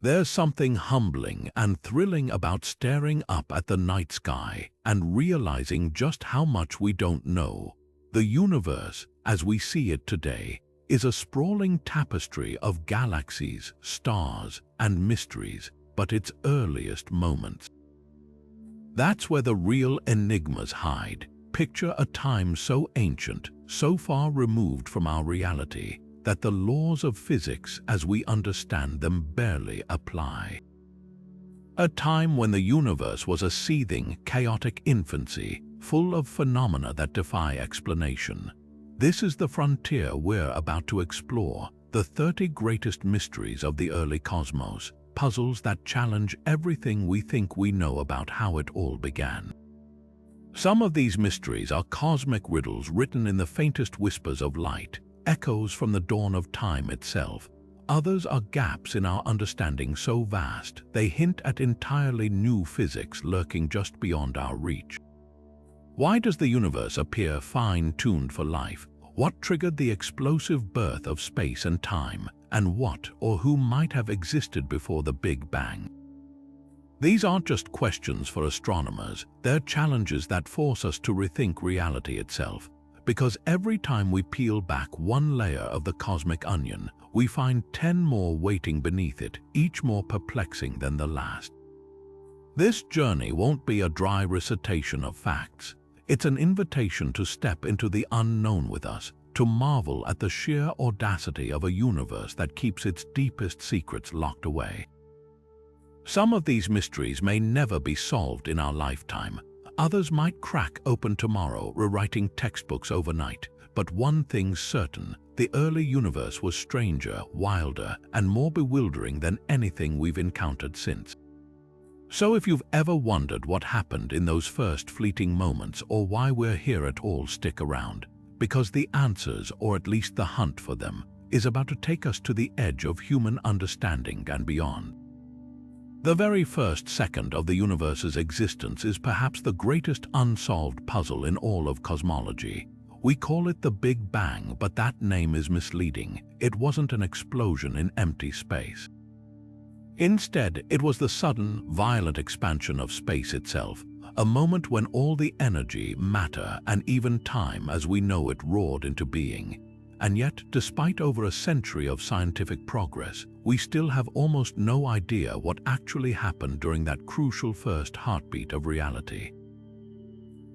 There's something humbling and thrilling about staring up at the night sky and realizing just how much we don't know. The universe, as we see it today, is a sprawling tapestry of galaxies, stars, and mysteries, but its earliest moments. That's where the real enigmas hide. Picture a time so ancient, so far removed from our reality, that the laws of physics as we understand them barely apply. A time when the universe was a seething, chaotic infancy, full of phenomena that defy explanation. This is the frontier we're about to explore, the 30 greatest mysteries of the early cosmos, puzzles that challenge everything we think we know about how it all began. Some of these mysteries are cosmic riddles written in the faintest whispers of light, echoes from the dawn of time itself. Others are gaps in our understanding so vast they hint at entirely new physics lurking just beyond our reach. Why does the universe appear fine-tuned for life? What triggered the explosive birth of space and time? And what or who might have existed before the Big Bang? These aren't just questions for astronomers, they're challenges that force us to rethink reality itself. Because every time we peel back one layer of the cosmic onion, we find 10 more waiting beneath it, each more perplexing than the last. This journey won't be a dry recitation of facts. It's an invitation to step into the unknown with us, to marvel at the sheer audacity of a universe that keeps its deepest secrets locked away. Some of these mysteries may never be solved in our lifetime. Others might crack open tomorrow, rewriting textbooks overnight. But one thing's certain, the early universe was stranger, wilder, and more bewildering than anything we've encountered since. So if you've ever wondered what happened in those first fleeting moments or why we're here at all, stick around. Because the answers, or at least the hunt for them, is about to take us to the edge of human understanding and beyond. The very first second of the universe's existence is perhaps the greatest unsolved puzzle in all of cosmology. We call it the Big Bang, but that name is misleading. It wasn't an explosion in empty space. Instead, it was the sudden, violent expansion of space itself, a moment when all the energy, matter, and even time as we know it roared into being. And yet, despite over a century of scientific progress, we still have almost no idea what actually happened during that crucial first heartbeat of reality.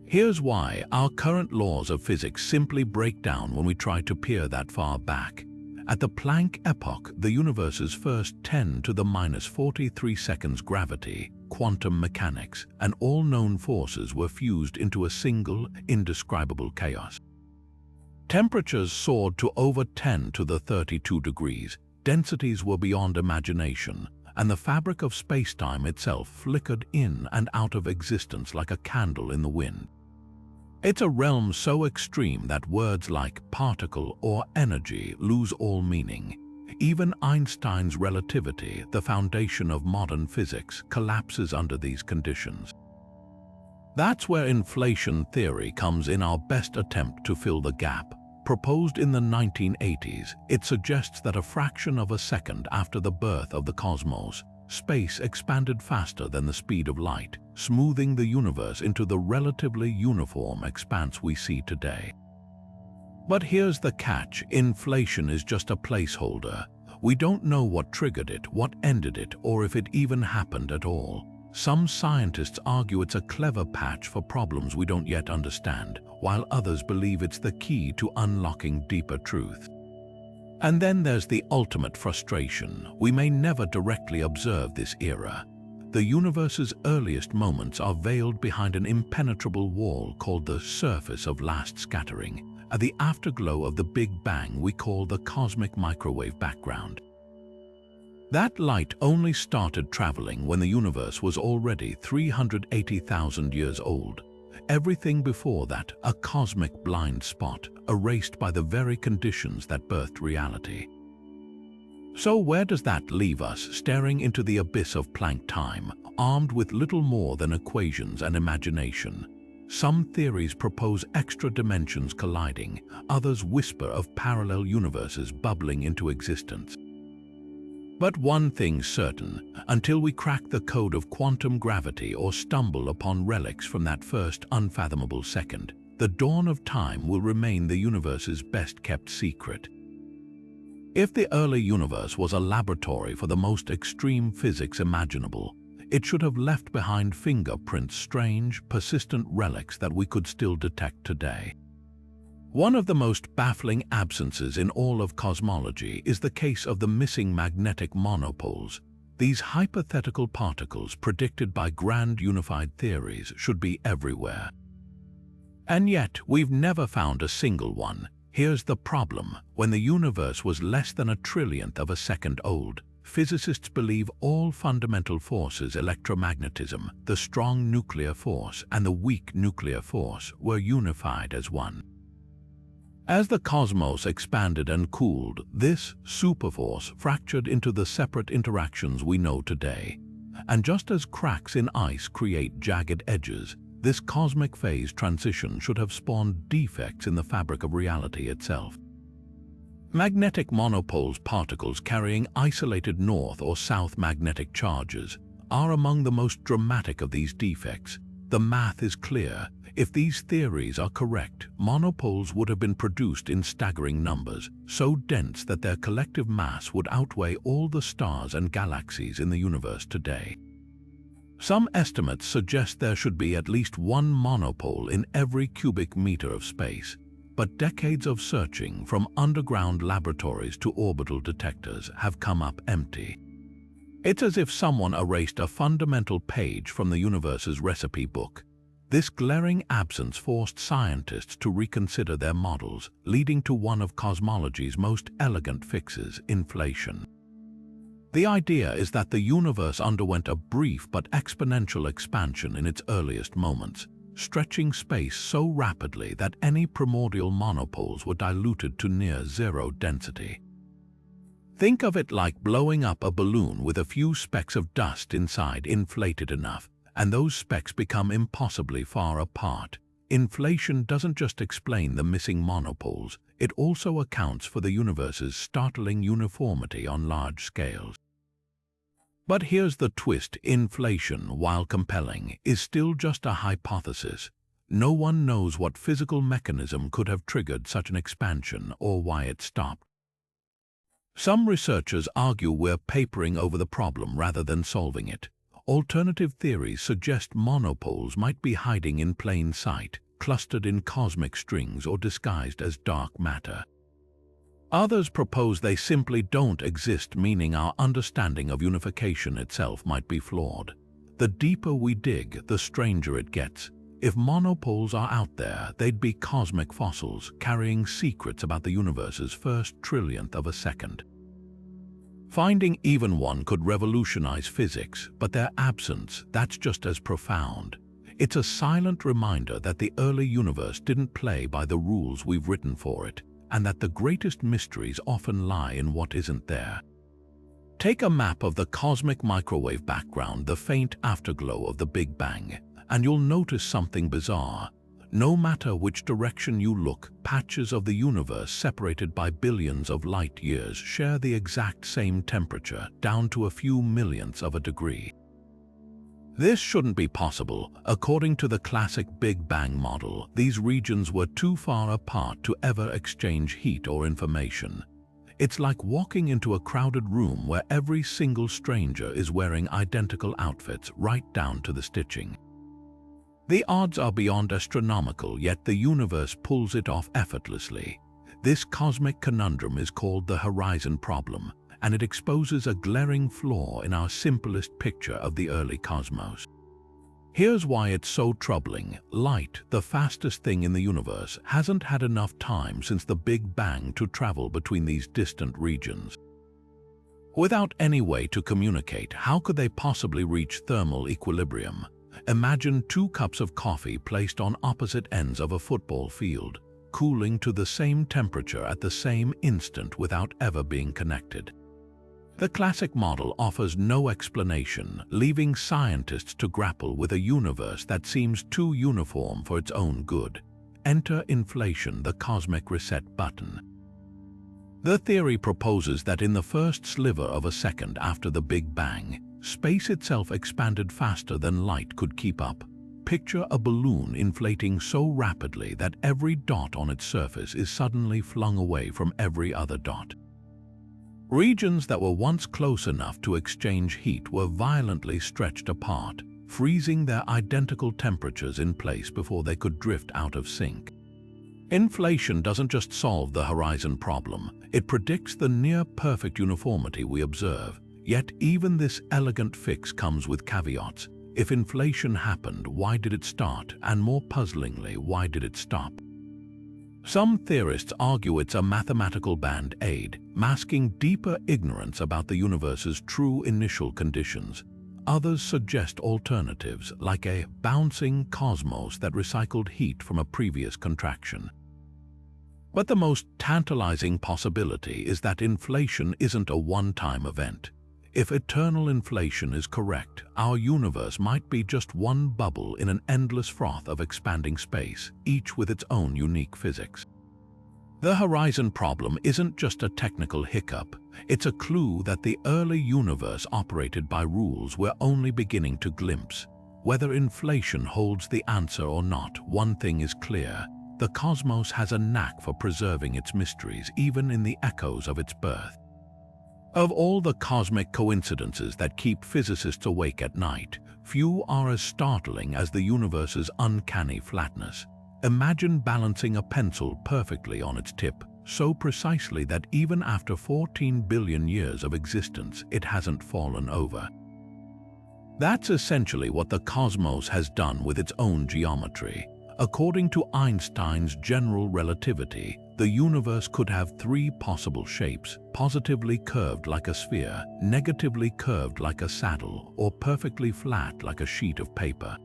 Here's why our current laws of physics simply break down when we try to peer that far back. At the Planck epoch, the universe's first 10 to the minus 43 seconds gravity, quantum mechanics, and all known forces were fused into a single, indescribable chaos. Temperatures soared to over 10 to the 32 degrees, densities were beyond imagination, and the fabric of space-time itself flickered in and out of existence like a candle in the wind. It's a realm so extreme that words like particle or energy lose all meaning. Even Einstein's relativity, the foundation of modern physics, collapses under these conditions. That's where inflation theory comes in, our best attempt to fill the gap. Proposed in the 1980s, it suggests that a fraction of a second after the birth of the cosmos, space expanded faster than the speed of light, smoothing the universe into the relatively uniform expanse we see today. But here's the catch: inflation is just a placeholder. We don't know what triggered it, what ended it, or if it even happened at all. Some scientists argue it's a clever patch for problems we don't yet understand, while others believe it's the key to unlocking deeper truth. And then there's the ultimate frustration. We may never directly observe this era. The universe's earliest moments are veiled behind an impenetrable wall called the surface of last scattering, the afterglow of the Big Bang we call the cosmic microwave background. That light only started traveling when the universe was already 380,000 years old. Everything before that, a cosmic blind spot, erased by the very conditions that birthed reality. So where does that leave us, staring into the abyss of Planck time, armed with little more than equations and imagination? Some theories propose extra dimensions colliding, others whisper of parallel universes bubbling into existence. But one thing's certain, until we crack the code of quantum gravity or stumble upon relics from that first unfathomable second, the dawn of time will remain the universe's best-kept secret. If the early universe was a laboratory for the most extreme physics imaginable, it should have left behind fingerprints, strange, persistent relics that we could still detect today. One of the most baffling absences in all of cosmology is the case of the missing magnetic monopoles. These hypothetical particles predicted by grand unified theories should be everywhere. And yet, we've never found a single one. Here's the problem. When the universe was less than a trillionth of a second old, physicists believe all fundamental forces, electromagnetism, the strong nuclear force, and the weak nuclear force, were unified as one. As the cosmos expanded and cooled, this superforce fractured into the separate interactions we know today. And just as cracks in ice create jagged edges, this cosmic phase transition should have spawned defects in the fabric of reality itself. Magnetic monopoles, particles carrying isolated north or south magnetic charges, are among the most dramatic of these defects. The math is clear. If these theories are correct, monopoles would have been produced in staggering numbers, so dense that their collective mass would outweigh all the stars and galaxies in the universe today. Some estimates suggest there should be at least one monopole in every cubic meter of space, but decades of searching, from underground laboratories to orbital detectors, have come up empty. It's as if someone erased a fundamental page from the universe's recipe book. This glaring absence forced scientists to reconsider their models, leading to one of cosmology's most elegant fixes: inflation. The idea is that the universe underwent a brief but exponential expansion in its earliest moments, stretching space so rapidly that any primordial monopoles were diluted to near zero density. Think of it like blowing up a balloon with a few specks of dust inside inflated enough, and those specks become impossibly far apart. Inflation doesn't just explain the missing monopoles, it also accounts for the universe's startling uniformity on large scales. But here's the twist: inflation, while compelling, is still just a hypothesis. No one knows what physical mechanism could have triggered such an expansion or why it stopped. Some researchers argue we're papering over the problem rather than solving it. Alternative theories suggest monopoles might be hiding in plain sight, clustered in cosmic strings or disguised as dark matter. Others propose they simply don't exist, meaning our understanding of unification itself might be flawed. The deeper we dig, the stranger it gets. If monopoles are out there, they'd be cosmic fossils, carrying secrets about the universe's first trillionth of a second. Finding even one could revolutionize physics, but their absence, that's just as profound. It's a silent reminder that the early universe didn't play by the rules we've written for it, and that the greatest mysteries often lie in what isn't there. Take a map of the cosmic microwave background, the faint afterglow of the Big Bang, and you'll notice something bizarre. No matter which direction you look, patches of the universe separated by billions of light years share the exact same temperature, down to a few millionths of a degree. This shouldn't be possible. According to the classic Big Bang model, these regions were too far apart to ever exchange heat or information. It's like walking into a crowded room where every single stranger is wearing identical outfits, right down to the stitching. The odds are beyond astronomical, yet the universe pulls it off effortlessly. This cosmic conundrum is called the Horizon problem, and it exposes a glaring flaw in our simplest picture of the early cosmos. Here's why it's so troubling. Light, the fastest thing in the universe, hasn't had enough time since the Big Bang to travel between these distant regions. Without any way to communicate, how could they possibly reach thermal equilibrium? Imagine 2 cups of coffee placed on opposite ends of a football field, cooling to the same temperature at the same instant without ever being connected. The classic model offers no explanation, leaving scientists to grapple with a universe that seems too uniform for its own good. Enter inflation, the cosmic reset button. The theory proposes that in the first sliver of a second after the Big Bang, space itself expanded faster than light could keep up. Picture a balloon inflating so rapidly that every dot on its surface is suddenly flung away from every other dot. Regions that were once close enough to exchange heat were violently stretched apart, freezing their identical temperatures in place before they could drift out of sync. Inflation doesn't just solve the horizon problem, it predicts the near-perfect uniformity we observe. Yet even this elegant fix comes with caveats. If inflation happened, why did it start? And more puzzlingly, why did it stop? Some theorists argue it's a mathematical band-aid, masking deeper ignorance about the universe's true initial conditions. Others suggest alternatives, like a bouncing cosmos that recycled heat from a previous contraction. But the most tantalizing possibility is that inflation isn't a one-time event. If eternal inflation is correct, our universe might be just one bubble in an endless froth of expanding space, each with its own unique physics. The horizon problem isn't just a technical hiccup, it's a clue that the early universe operated by rules we're only beginning to glimpse. Whether inflation holds the answer or not, one thing is clear: the cosmos has a knack for preserving its mysteries, even in the echoes of its birth. Of all the cosmic coincidences that keep physicists awake at night, few are as startling as the universe's uncanny flatness. Imagine balancing a pencil perfectly on its tip, so precisely that even after 14 billion years of existence, it hasn't fallen over. That's essentially what the cosmos has done with its own geometry. According to Einstein's general relativity, the universe could have three possible shapes: positively curved like a sphere, negatively curved like a saddle, or perfectly flat like a sheet of paper.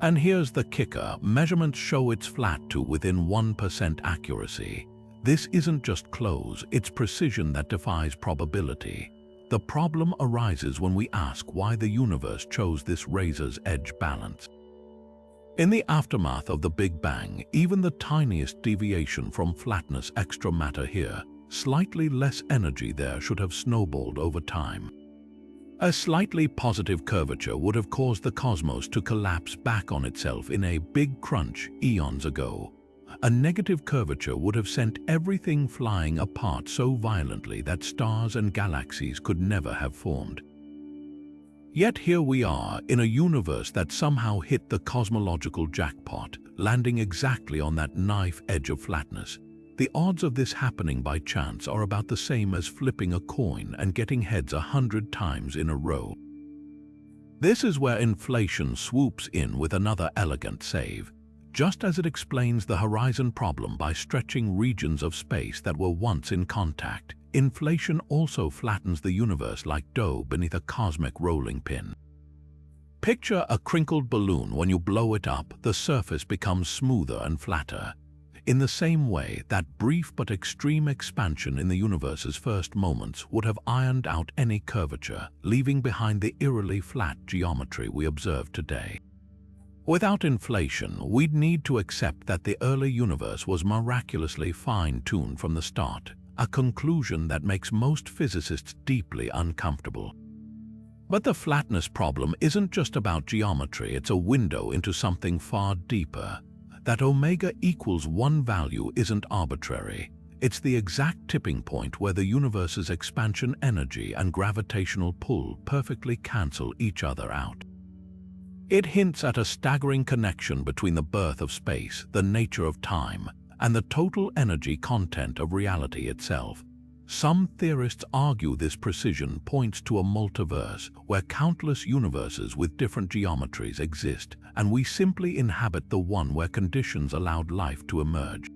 And here's the kicker: measurements show it's flat to within 1% accuracy. This isn't just close, it's precision that defies probability. The problem arises when we ask why the universe chose this razor's edge balance. In the aftermath of the Big Bang, even the tiniest deviation from flatness, extra matter here, slightly less energy there, should have snowballed over time. A slightly positive curvature would have caused the cosmos to collapse back on itself in a big crunch eons ago. A negative curvature would have sent everything flying apart so violently that stars and galaxies could never have formed. Yet here we are, in a universe that somehow hit the cosmological jackpot, landing exactly on that knife edge of flatness. The odds of this happening by chance are about the same as flipping a coin and getting heads 100 times in a row. This is where inflation swoops in with another elegant save. Just as it explains the horizon problem by stretching regions of space that were once in contact, inflation also flattens the universe like dough beneath a cosmic rolling pin. Picture a crinkled balloon. When you blow it up, the surface becomes smoother and flatter. In the same way, that brief but extreme expansion in the universe's first moments would have ironed out any curvature, leaving behind the eerily flat geometry we observe today. Without inflation, we'd need to accept that the early universe was miraculously fine-tuned from the start, a conclusion that makes most physicists deeply uncomfortable. But the flatness problem isn't just about geometry, it's a window into something far deeper. That omega equals 1 value isn't arbitrary. It's the exact tipping point where the universe's expansion energy and gravitational pull perfectly cancel each other out. It hints at a staggering connection between the birth of space, the nature of time, and the total energy content of reality itself. Some theorists argue this precision points to a multiverse where countless universes with different geometries exist, and we simply inhabit the one where conditions allowed life to emerge.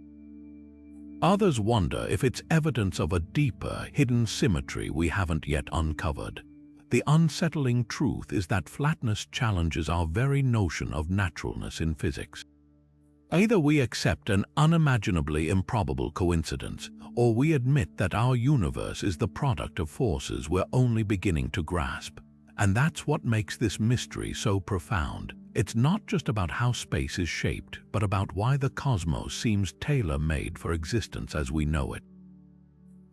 Others wonder if it's evidence of a deeper, hidden symmetry we haven't yet uncovered. The unsettling truth is that flatness challenges our very notion of naturalness in physics. Either we accept an unimaginably improbable coincidence, or we admit that our universe is the product of forces we're only beginning to grasp. And that's what makes this mystery so profound. It's not just about how space is shaped, but about why the cosmos seems tailor-made for existence as we know it.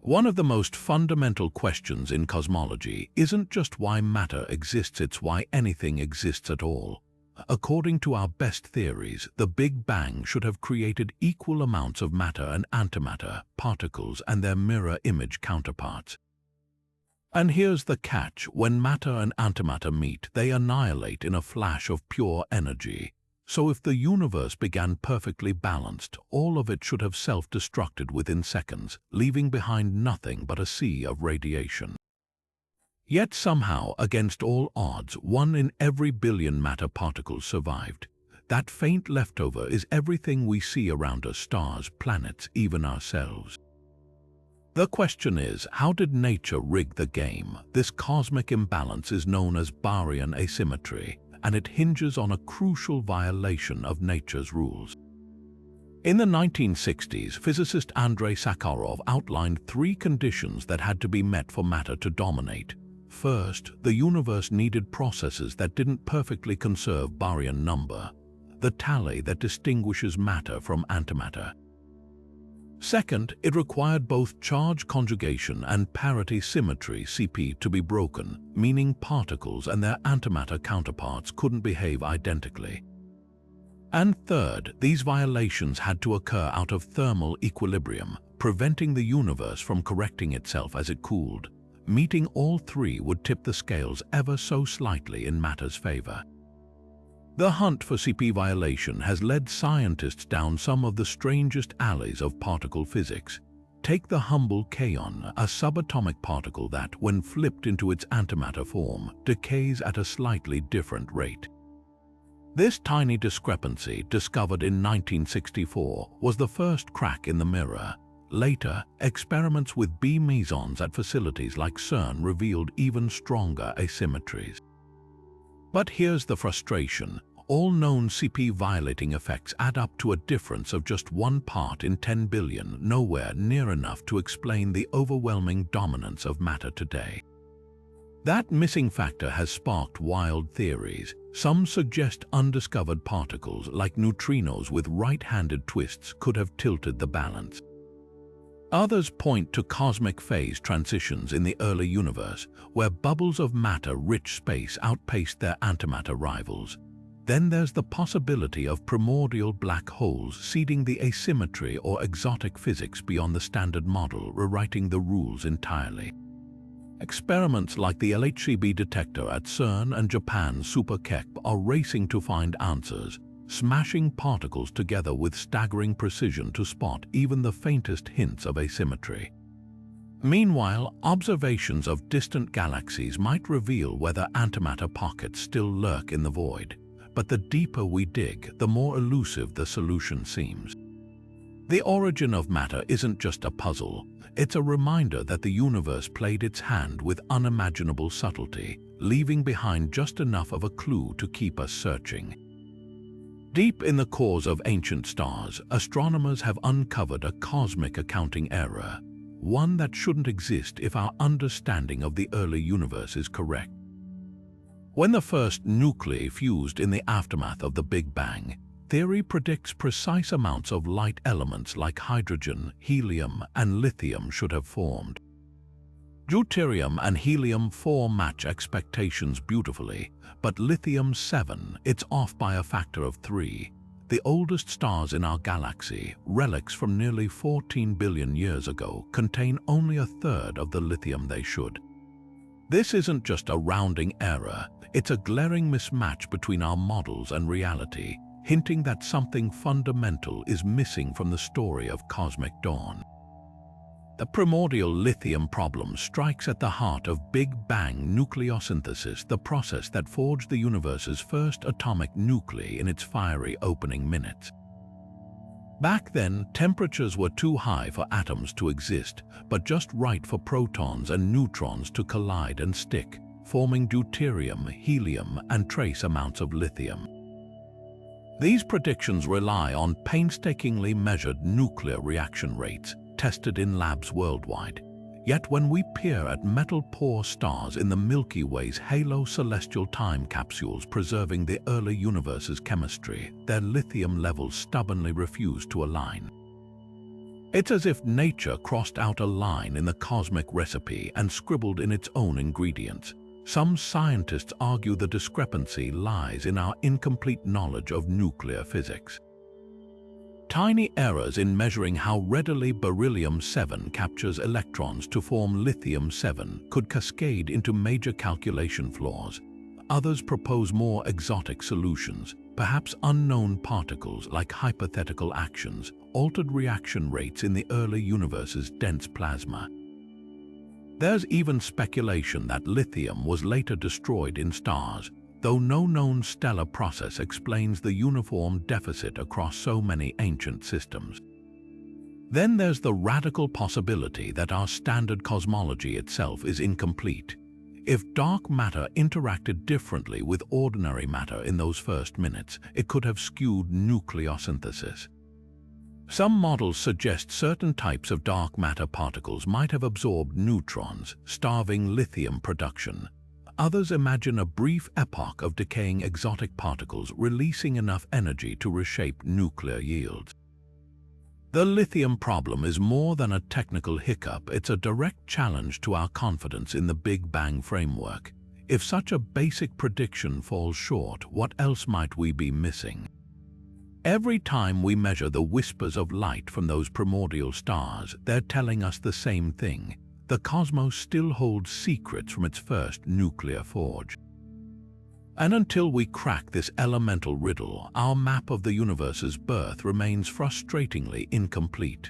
One of the most fundamental questions in cosmology isn't just why matter exists, it's why anything exists at all. According to our best theories, the Big Bang should have created equal amounts of matter and antimatter, particles, and their mirror image counterparts. And here's the catch: when matter and antimatter meet, they annihilate in a flash of pure energy. So if the universe began perfectly balanced, all of it should have self-destructed within seconds, leaving behind nothing but a sea of radiation. Yet somehow, against all odds, 1 in every billion matter particles survived. That faint leftover is everything we see around us: stars, planets, even ourselves. The question is, how did nature rig the game? This cosmic imbalance is known as Baryonic asymmetry, and it hinges on a crucial violation of nature's rules. In the 1960s, physicist Andrei Sakharov outlined 3 conditions that had to be met for matter to dominate. First, the universe needed processes that didn't perfectly conserve baryon number, the tally that distinguishes matter from antimatter. Second, it required both charge conjugation and parity symmetry (CP) to be broken, meaning particles and their antimatter counterparts couldn't behave identically. And third, these violations had to occur out of thermal equilibrium, preventing the universe from correcting itself as it cooled. Meeting all 3 would tip the scales ever so slightly in matter's favor. The hunt for CP violation has led scientists down some of the strangest alleys of particle physics. Take the humble kaon, a subatomic particle that, when flipped into its antimatter form, decays at a slightly different rate. This tiny discrepancy, discovered in 1964, was the first crack in the mirror. Later, experiments with B mesons at facilities like CERN revealed even stronger asymmetries. But here's the frustration: all known CP violating effects add up to a difference of just 1 part in 10 billion, nowhere near enough to explain the overwhelming dominance of matter today. That missing factor has sparked wild theories. Some suggest undiscovered particles like neutrinos with right-handed twists could have tilted the balance. Others point to cosmic phase transitions in the early universe, where bubbles of matter-rich space outpaced their antimatter rivals. Then there's the possibility of primordial black holes seeding the asymmetry or exotic physics beyond the standard model, rewriting the rules entirely. Experiments like the LHCb detector at CERN and Japan's SuperKEP are racing to find answers, smashing particles together with staggering precision to spot even the faintest hints of asymmetry. Meanwhile, observations of distant galaxies might reveal whether antimatter pockets still lurk in the void. But the deeper we dig, the more elusive the solution seems. The origin of matter isn't just a puzzle, it's a reminder that the universe played its hand with unimaginable subtlety, leaving behind just enough of a clue to keep us searching. Deep in the cores of ancient stars, astronomers have uncovered a cosmic accounting error, one that shouldn't exist if our understanding of the early universe is correct. When the first nuclei fused in the aftermath of the Big Bang, theory predicts precise amounts of light elements like hydrogen, helium, and lithium should have formed. Deuterium and helium-4 match expectations beautifully, but lithium-7, it's off by a factor of 3. The oldest stars in our galaxy, relics from nearly 14 billion years ago, contain only a third of the lithium they should. This isn't just a rounding error, it's a glaring mismatch between our models and reality, hinting that something fundamental is missing from the story of cosmic dawn. The primordial lithium problem strikes at the heart of Big Bang nucleosynthesis, the process that forged the universe's first atomic nuclei in its fiery opening minutes. Back then, temperatures were too high for atoms to exist, but just right for protons and neutrons to collide and stick, forming deuterium, helium, and trace amounts of lithium. These predictions rely on painstakingly measured nuclear reaction rates, tested in labs worldwide. Yet when we peer at metal-poor stars in the Milky Way's halo celestial time capsules preserving the early universe's chemistry, their lithium levels stubbornly refuse to align. It's as if nature crossed out a line in the cosmic recipe and scribbled in its own ingredients. Some scientists argue the discrepancy lies in our incomplete knowledge of nuclear physics. Tiny errors in measuring how readily beryllium-7 captures electrons to form lithium-7 could cascade into major calculation flaws. Others propose more exotic solutions, perhaps unknown particles like hypothetical actions, altered reaction rates in the early universe's dense plasma. There's even speculation that lithium was later destroyed in stars, though no known stellar process explains the uniform deficit across so many ancient systems. Then there's the radical possibility that our standard cosmology itself is incomplete. If dark matter interacted differently with ordinary matter in those first minutes, it could have skewed nucleosynthesis. Some models suggest certain types of dark matter particles might have absorbed neutrons, starving lithium production. Others imagine a brief epoch of decaying exotic particles releasing enough energy to reshape nuclear yields. The lithium problem is more than a technical hiccup, it's a direct challenge to our confidence in the Big Bang framework. If such a basic prediction falls short, what else might we be missing? Every time we measure the whispers of light from those primordial stars, they're telling us the same thing. The cosmos still holds secrets from its first nuclear forge. And until we crack this elemental riddle, our map of the universe's birth remains frustratingly incomplete.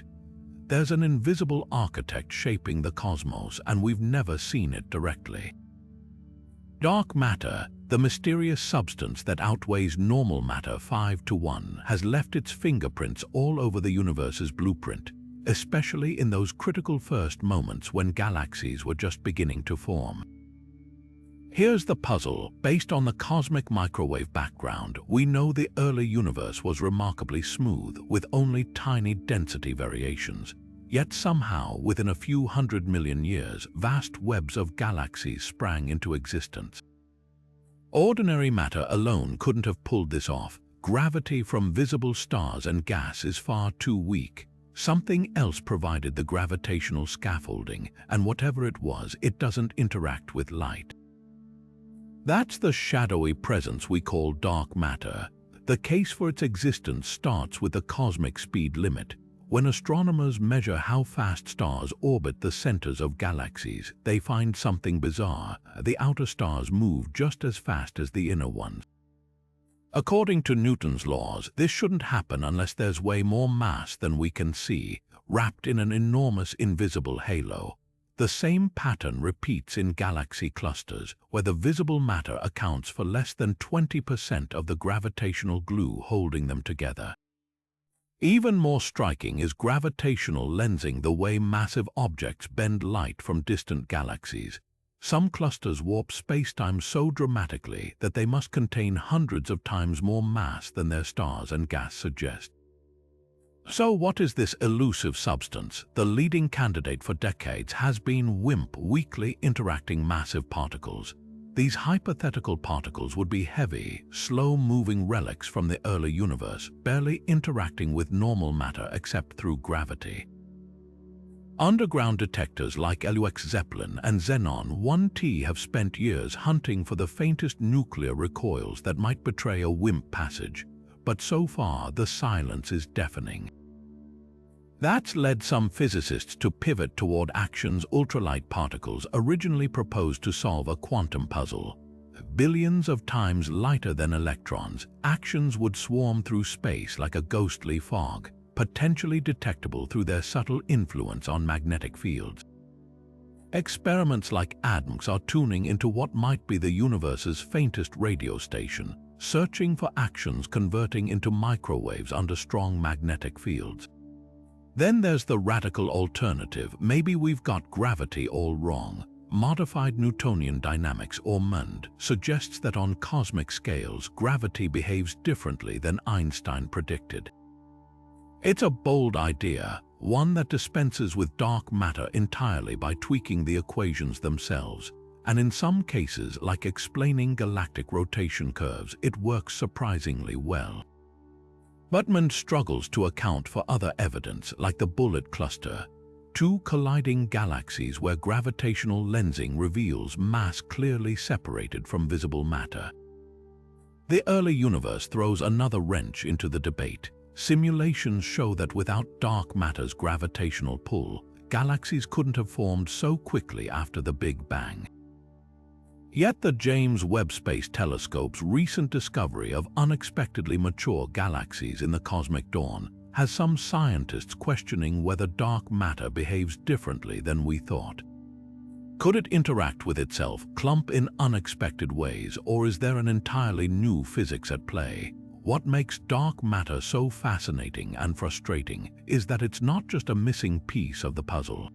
There's an invisible architect shaping the cosmos, and we've never seen it directly. Dark matter, the mysterious substance that outweighs normal matter 5-to-1, has left its fingerprints all over the universe's blueprint, especially in those critical first moments when galaxies were just beginning to form. Here's the puzzle. Based on the cosmic microwave background, we know the early universe was remarkably smooth, with only tiny density variations. Yet somehow, within a few 100 million years, vast webs of galaxies sprang into existence. Ordinary matter alone couldn't have pulled this off. Gravity from visible stars and gas is far too weak. Something else provided the gravitational scaffolding, and whatever it was, it doesn't interact with light. That's the shadowy presence we call dark matter. The case for its existence starts with the cosmic speed limit. When astronomers measure how fast stars orbit the centers of galaxies, they find something bizarre. The outer stars move just as fast as the inner ones. According to Newton's laws, this shouldn't happen unless there's way more mass than we can see, wrapped in an enormous invisible halo. The same pattern repeats in galaxy clusters, where the visible matter accounts for less than 20% of the gravitational glue holding them together. Even more striking is gravitational lensing, the way massive objects bend light from distant galaxies. Some clusters warp spacetime so dramatically that they must contain hundreds of times more mass than their stars and gas suggest. So what is this elusive substance? The leading candidate for decades has been WIMP, weakly interacting massive particles. These hypothetical particles would be heavy, slow-moving relics from the early universe, barely interacting with normal matter except through gravity. Underground detectors like LUX Zeppelin and Xenon 1T have spent years hunting for the faintest nuclear recoils that might betray a WIMP passage, but so far the silence is deafening. That's led some physicists to pivot toward actions ultralight particles originally proposed to solve a quantum puzzle. Billions of times lighter than electrons, actions would swarm through space like a ghostly fog, potentially detectable through their subtle influence on magnetic fields. Experiments like ADMS are tuning into what might be the universe's faintest radio station, searching for actions converting into microwaves under strong magnetic fields. Then there's the radical alternative. Maybe we've got gravity all wrong. Modified Newtonian dynamics, or MUND, suggests that on cosmic scales, gravity behaves differently than Einstein predicted. It's a bold idea, one that dispenses with dark matter entirely by tweaking the equations themselves. And in some cases, like explaining galactic rotation curves, it works surprisingly well. Buttman struggles to account for other evidence like the Bullet Cluster, two colliding galaxies where gravitational lensing reveals mass clearly separated from visible matter. The early universe throws another wrench into the debate. Simulations show that without dark matter's gravitational pull, galaxies couldn't have formed so quickly after the Big Bang. Yet the James Webb Space Telescope's recent discovery of unexpectedly mature galaxies in the cosmic dawn has some scientists questioning whether dark matter behaves differently than we thought. Could it interact with itself, clump in unexpected ways, or is there an entirely new physics at play? What makes dark matter so fascinating and frustrating is that it's not just a missing piece of the puzzle.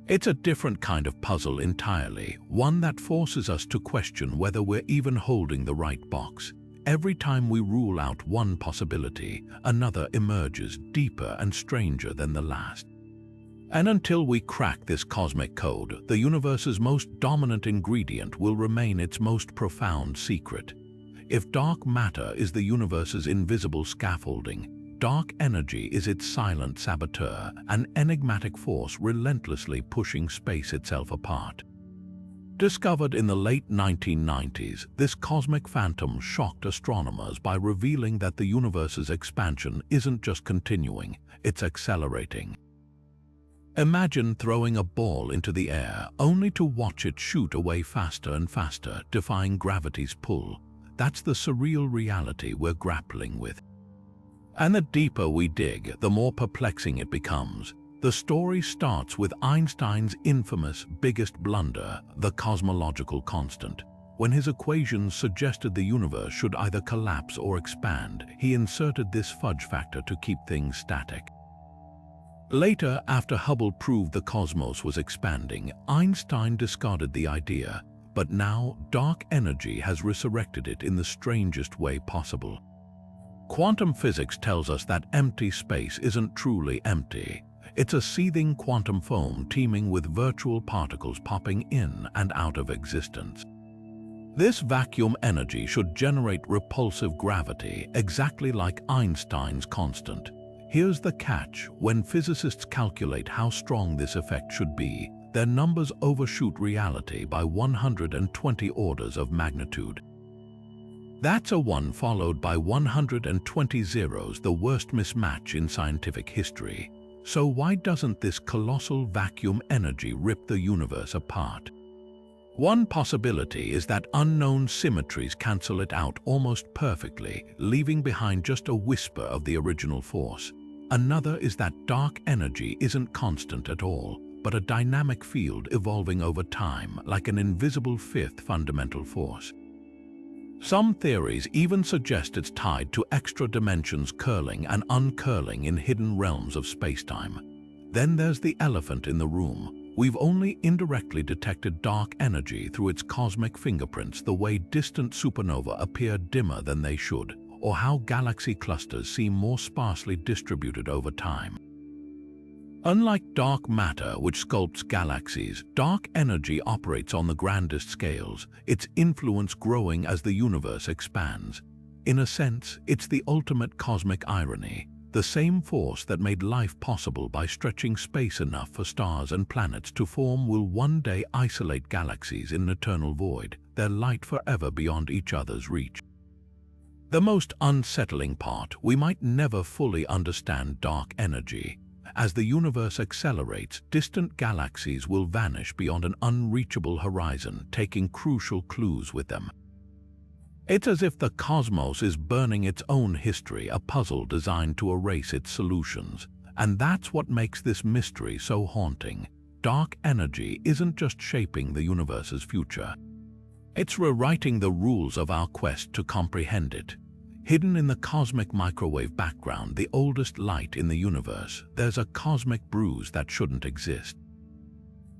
It's a different kind of puzzle entirely, one that forces us to question whether we're even holding the right box. Every time we rule out one possibility, another emerges deeper and stranger than the last. And until we crack this cosmic code, the universe's most dominant ingredient will remain its most profound secret. If dark matter is the universe's invisible scaffolding, dark energy is its silent saboteur, an enigmatic force relentlessly pushing space itself apart. Discovered in the late 1990s, this cosmic phantom shocked astronomers by revealing that the universe's expansion isn't just continuing, it's accelerating. Imagine throwing a ball into the air, only to watch it shoot away faster and faster, defying gravity's pull. That's the surreal reality we're grappling with. And the deeper we dig, the more perplexing it becomes. The story starts with Einstein's infamous biggest blunder, the cosmological constant. When his equations suggested the universe should either collapse or expand, he inserted this fudge factor to keep things static. Later, after Hubble proved the cosmos was expanding, Einstein discarded the idea, but now dark energy has resurrected it in the strangest way possible. Quantum physics tells us that empty space isn't truly empty. It's a seething quantum foam teeming with virtual particles popping in and out of existence. This vacuum energy should generate repulsive gravity, exactly like Einstein's constant. Here's the catch: when physicists calculate how strong this effect should be, their numbers overshoot reality by 120 orders of magnitude. That's a 1 followed by 120 zeros, the worst mismatch in scientific history. So why doesn't this colossal vacuum energy rip the universe apart? One possibility is that unknown symmetries cancel it out almost perfectly, leaving behind just a whisper of the original force. Another is that dark energy isn't constant at all, but a dynamic field evolving over time, like an invisible fifth fundamental force. Some theories even suggest it's tied to extra dimensions curling and uncurling in hidden realms of spacetime. Then there's the elephant in the room. We've only indirectly detected dark energy through its cosmic fingerprints, the way distant supernovae appear dimmer than they should, or how galaxy clusters seem more sparsely distributed over time. Unlike dark matter, which sculpts galaxies, dark energy operates on the grandest scales, its influence growing as the universe expands. In a sense, it's the ultimate cosmic irony. The same force that made life possible by stretching space enough for stars and planets to form will one day isolate galaxies in an eternal void, their light forever beyond each other's reach. The most unsettling part: we might never fully understand dark energy. As the universe accelerates, distant galaxies will vanish beyond an unreachable horizon, taking crucial clues with them. It's as if the cosmos is burning its own history, a puzzle designed to erase its solutions. And that's what makes this mystery so haunting. Dark energy isn't just shaping the universe's future. It's rewriting the rules of our quest to comprehend it. Hidden in the cosmic microwave background, the oldest light in the universe, there's a cosmic bruise that shouldn't exist.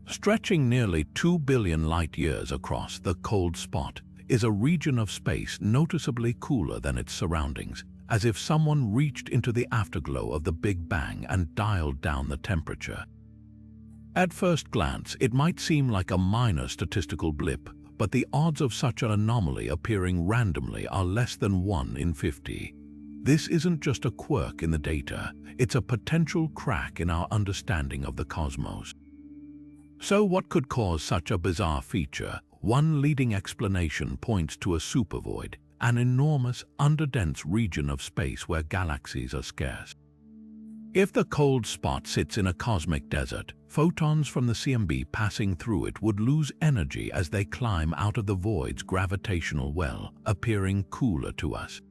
Stretching nearly 2 billion light-years across, the cold spot is a region of space noticeably cooler than its surroundings, as if someone reached into the afterglow of the Big Bang and dialed down the temperature. At first glance, it might seem like a minor statistical blip, but the odds of such an anomaly appearing randomly are less than 1 in 50. This isn't just a quirk in the data, it's a potential crack in our understanding of the cosmos. So what could cause such a bizarre feature? One leading explanation points to a supervoid, an enormous, underdense region of space where galaxies are scarce. If the cold spot sits in a cosmic desert, photons from the CMB passing through it would lose energy as they climb out of the void's gravitational well, appearing cooler to us.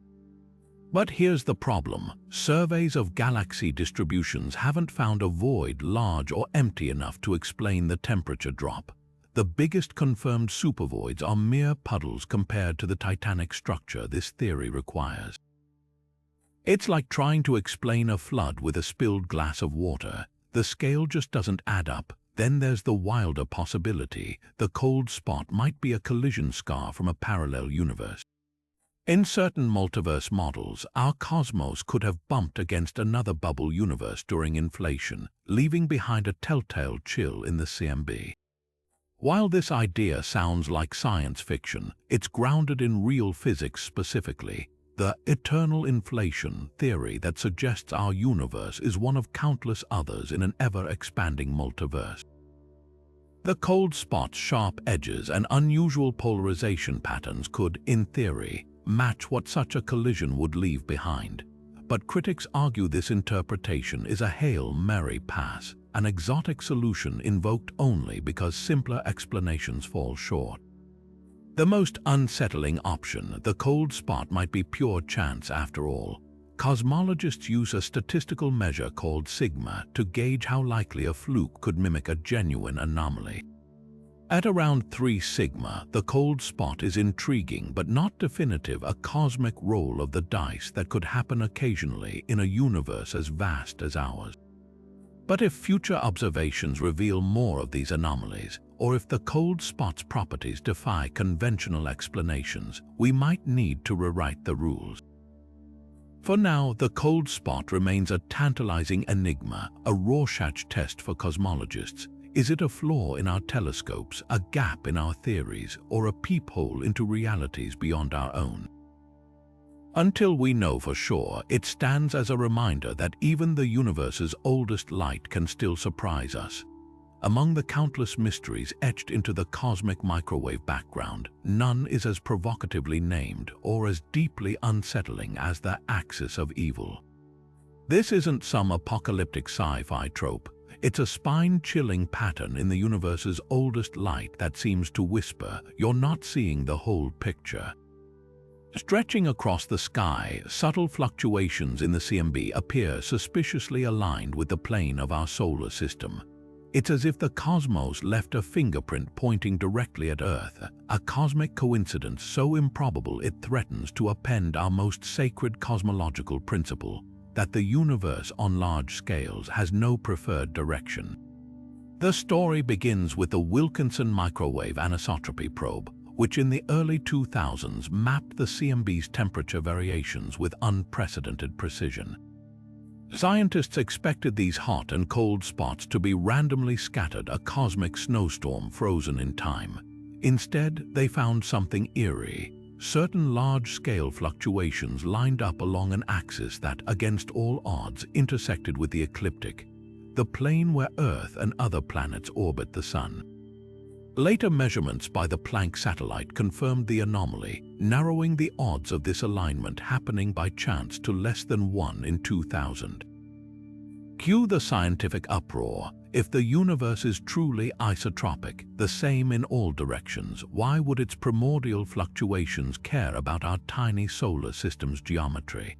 But here's the problem. Surveys of galaxy distributions haven't found a void large or empty enough to explain the temperature drop. The biggest confirmed supervoids are mere puddles compared to the titanic structure this theory requires. It's like trying to explain a flood with a spilled glass of water. The scale just doesn't add up. Then there's the wilder possibility. The cold spot might be a collision scar from a parallel universe. In certain multiverse models, our cosmos could have bumped against another bubble universe during inflation, leaving behind a telltale chill in the CMB. While this idea sounds like science fiction, it's grounded in real physics, specifically the eternal inflation theory that suggests our universe is one of countless others in an ever-expanding multiverse. The cold spot's sharp edges and unusual polarization patterns could, in theory, match what such a collision would leave behind. But critics argue this interpretation is a Hail Mary pass, an exotic solution invoked only because simpler explanations fall short. The most unsettling option, the cold spot, might be pure chance after all. Cosmologists use a statistical measure called sigma to gauge how likely a fluke could mimic a genuine anomaly. At around 3 sigma, the cold spot is intriguing but not definitive, a cosmic roll of the dice that could happen occasionally in a universe as vast as ours. But if future observations reveal more of these anomalies, or if the cold spot's properties defy conventional explanations, we might need to rewrite the rules. For now, the cold spot remains a tantalizing enigma, a Rorschach test for cosmologists. Is it a flaw in our telescopes, a gap in our theories, or a peephole into realities beyond our own? Until we know for sure, it stands as a reminder that even the universe's oldest light can still surprise us. Among the countless mysteries etched into the cosmic microwave background, none is as provocatively named or as deeply unsettling as the axis of evil. This isn't some apocalyptic sci-fi trope. It's a spine-chilling pattern in the universe's oldest light that seems to whisper, "You're not seeing the whole picture." Stretching across the sky, subtle fluctuations in the CMB appear suspiciously aligned with the plane of our solar system. It's as if the cosmos left a fingerprint pointing directly at Earth, a cosmic coincidence so improbable it threatens to upend our most sacred cosmological principle, that the universe on large scales has no preferred direction. The story begins with the Wilkinson microwave anisotropy probe, which in the early 2000s mapped the CMB's temperature variations with unprecedented precision. Scientists expected these hot and cold spots to be randomly scattered, a cosmic snowstorm frozen in time. Instead, they found something eerie. Certain large-scale fluctuations lined up along an axis that, against all odds, intersected with the ecliptic, the plane where Earth and other planets orbit the Sun. Later measurements by the Planck satellite confirmed the anomaly, narrowing the odds of this alignment happening by chance to less than 1 in 2000. Cue the scientific uproar. If the universe is truly isotropic, the same in all directions, why would its primordial fluctuations care about our tiny solar system's geometry?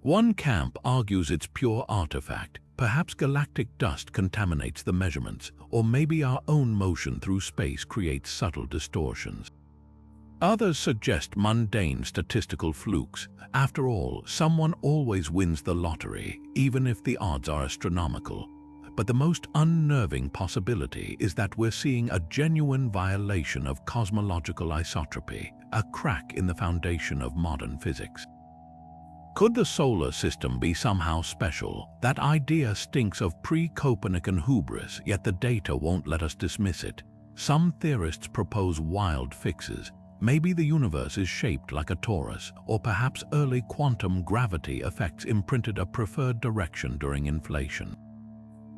One camp argues it's pure artifact. Perhaps galactic dust contaminates the measurements, or maybe our own motion through space creates subtle distortions. Others suggest mundane statistical flukes. After all, someone always wins the lottery, even if the odds are astronomical. But the most unnerving possibility is that we're seeing a genuine violation of cosmological isotropy, a crack in the foundation of modern physics. Could the solar system be somehow special? That idea stinks of pre-Copernican hubris, yet the data won't let us dismiss it. Some theorists propose wild fixes. Maybe the universe is shaped like a torus, or perhaps early quantum gravity effects imprinted a preferred direction during inflation.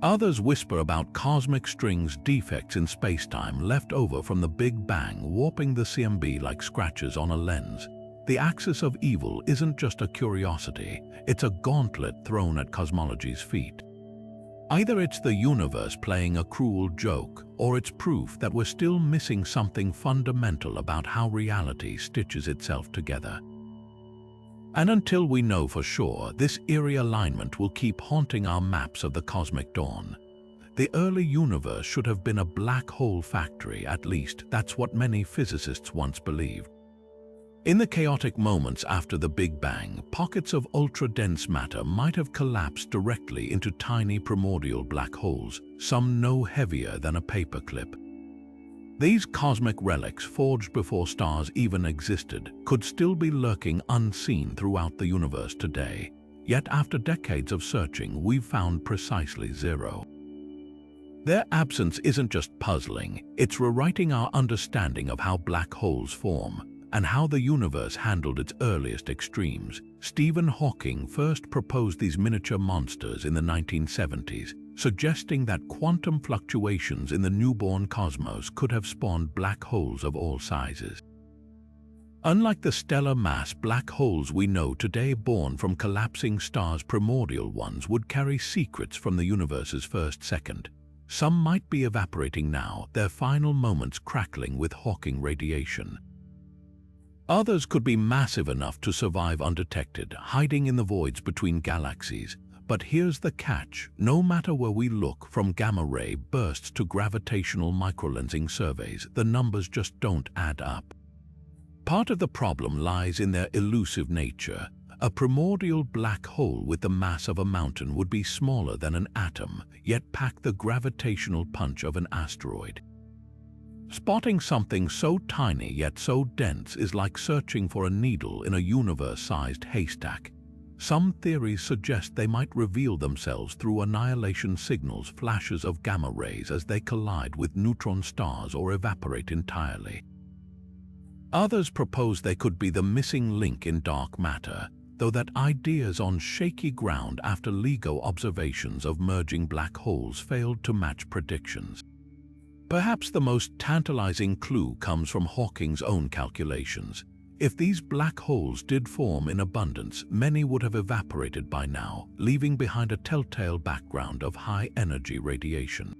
Others whisper about cosmic strings defects in spacetime left over from the Big Bang, warping the CMB like scratches on a lens. The axis of evil isn't just a curiosity, it's a gauntlet thrown at cosmology's feet. Either it's the universe playing a cruel joke, or it's proof that we're still missing something fundamental about how reality stitches itself together. And until we know for sure, this eerie alignment will keep haunting our maps of the cosmic dawn. The early universe should have been a black hole factory, at least that's what many physicists once believed. In the chaotic moments after the Big Bang, pockets of ultra-dense matter might have collapsed directly into tiny primordial black holes, some no heavier than a paperclip. These cosmic relics, forged before stars even existed, could still be lurking unseen throughout the universe today. Yet after decades of searching, we've found precisely zero. Their absence isn't just puzzling, it's rewriting our understanding of how black holes form and how the universe handled its earliest extremes. Stephen Hawking first proposed these miniature monsters in the 1970s, suggesting that quantum fluctuations in the newborn cosmos could have spawned black holes of all sizes. Unlike the stellar mass black holes we know today born from collapsing stars, primordial ones would carry secrets from the universe's first second. Some might be evaporating now, their final moments crackling with Hawking radiation. Others could be massive enough to survive undetected, hiding in the voids between galaxies. But here's the catch: no matter where we look, from gamma-ray bursts to gravitational microlensing surveys, the numbers just don't add up. Part of the problem lies in their elusive nature. A primordial black hole with the mass of a mountain would be smaller than an atom, yet pack the gravitational punch of an asteroid. Spotting something so tiny yet so dense is like searching for a needle in a universe-sized haystack. Some theories suggest they might reveal themselves through annihilation signals, flashes of gamma rays as they collide with neutron stars or evaporate entirely. Others propose they could be the missing link in dark matter, though that idea's on shaky ground after LIGO observations of merging black holes failed to match predictions. Perhaps the most tantalizing clue comes from Hawking's own calculations. If these black holes did form in abundance, many would have evaporated by now, leaving behind a telltale background of high-energy radiation.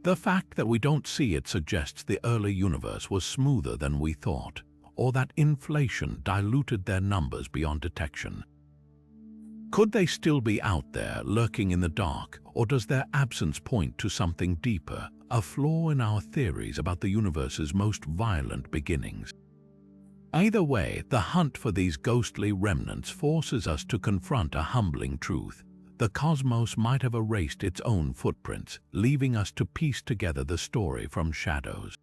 The fact that we don't see it suggests the early universe was smoother than we thought, or that inflation diluted their numbers beyond detection. Could they still be out there, lurking in the dark, or does their absence point to something deeper, a flaw in our theories about the universe's most violent beginnings? Either way, the hunt for these ghostly remnants forces us to confront a humbling truth. The cosmos might have erased its own footprints, leaving us to piece together the story from shadows.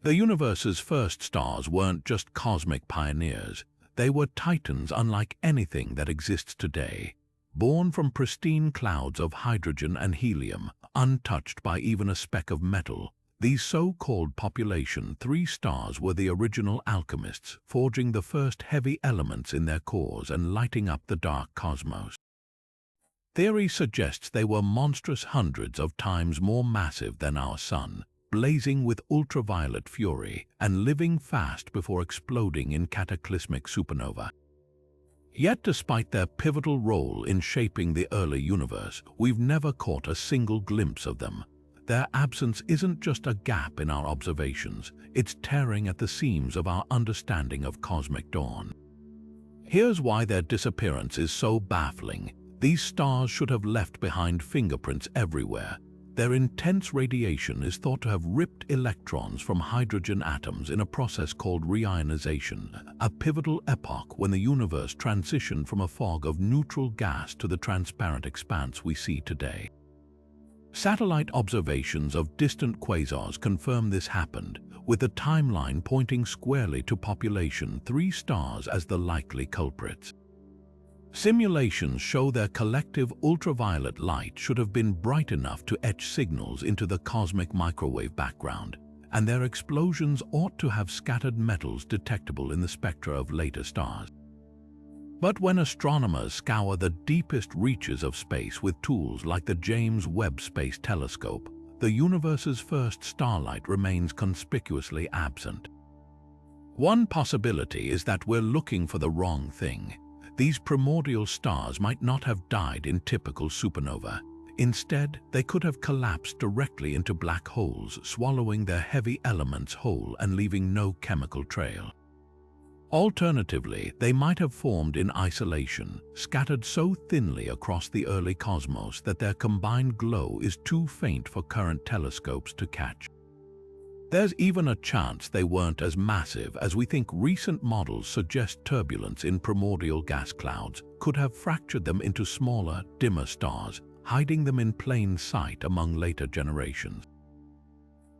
The universe's first stars weren't just cosmic pioneers. They were titans unlike anything that exists today, born from pristine clouds of hydrogen and helium, untouched by even a speck of metal. These so-called population 3 stars were the original alchemists, forging the first heavy elements in their cores and lighting up the dark cosmos. Theory suggests they were monstrous hundreds of times more massive than our Sun, blazing with ultraviolet fury and living fast before exploding in cataclysmic supernova. Yet despite their pivotal role in shaping the early universe, we've never caught a single glimpse of them. Their absence isn't just a gap in our observations, it's tearing at the seams of our understanding of cosmic dawn. Here's why their disappearance is so baffling. These stars should have left behind fingerprints everywhere. Their intense radiation is thought to have ripped electrons from hydrogen atoms in a process called reionization, a pivotal epoch when the universe transitioned from a fog of neutral gas to the transparent expanse we see today. Satellite observations of distant quasars confirm this happened, with the timeline pointing squarely to population 3 stars as the likely culprits. Simulations show their collective ultraviolet light should have been bright enough to etch signals into the cosmic microwave background, and their explosions ought to have scattered metals detectable in the spectra of later stars. But when astronomers scour the deepest reaches of space with tools like the James Webb Space Telescope, the universe's first starlight remains conspicuously absent. One possibility is that we're looking for the wrong thing. These primordial stars might not have died in typical supernova. Instead, they could have collapsed directly into black holes, swallowing their heavy elements whole and leaving no chemical trail. Alternatively, they might have formed in isolation, scattered so thinly across the early cosmos that their combined glow is too faint for current telescopes to catch. There's even a chance they weren't as massive as we think. Recent models suggest turbulence in primordial gas clouds could have fractured them into smaller, dimmer stars, hiding them in plain sight among later generations.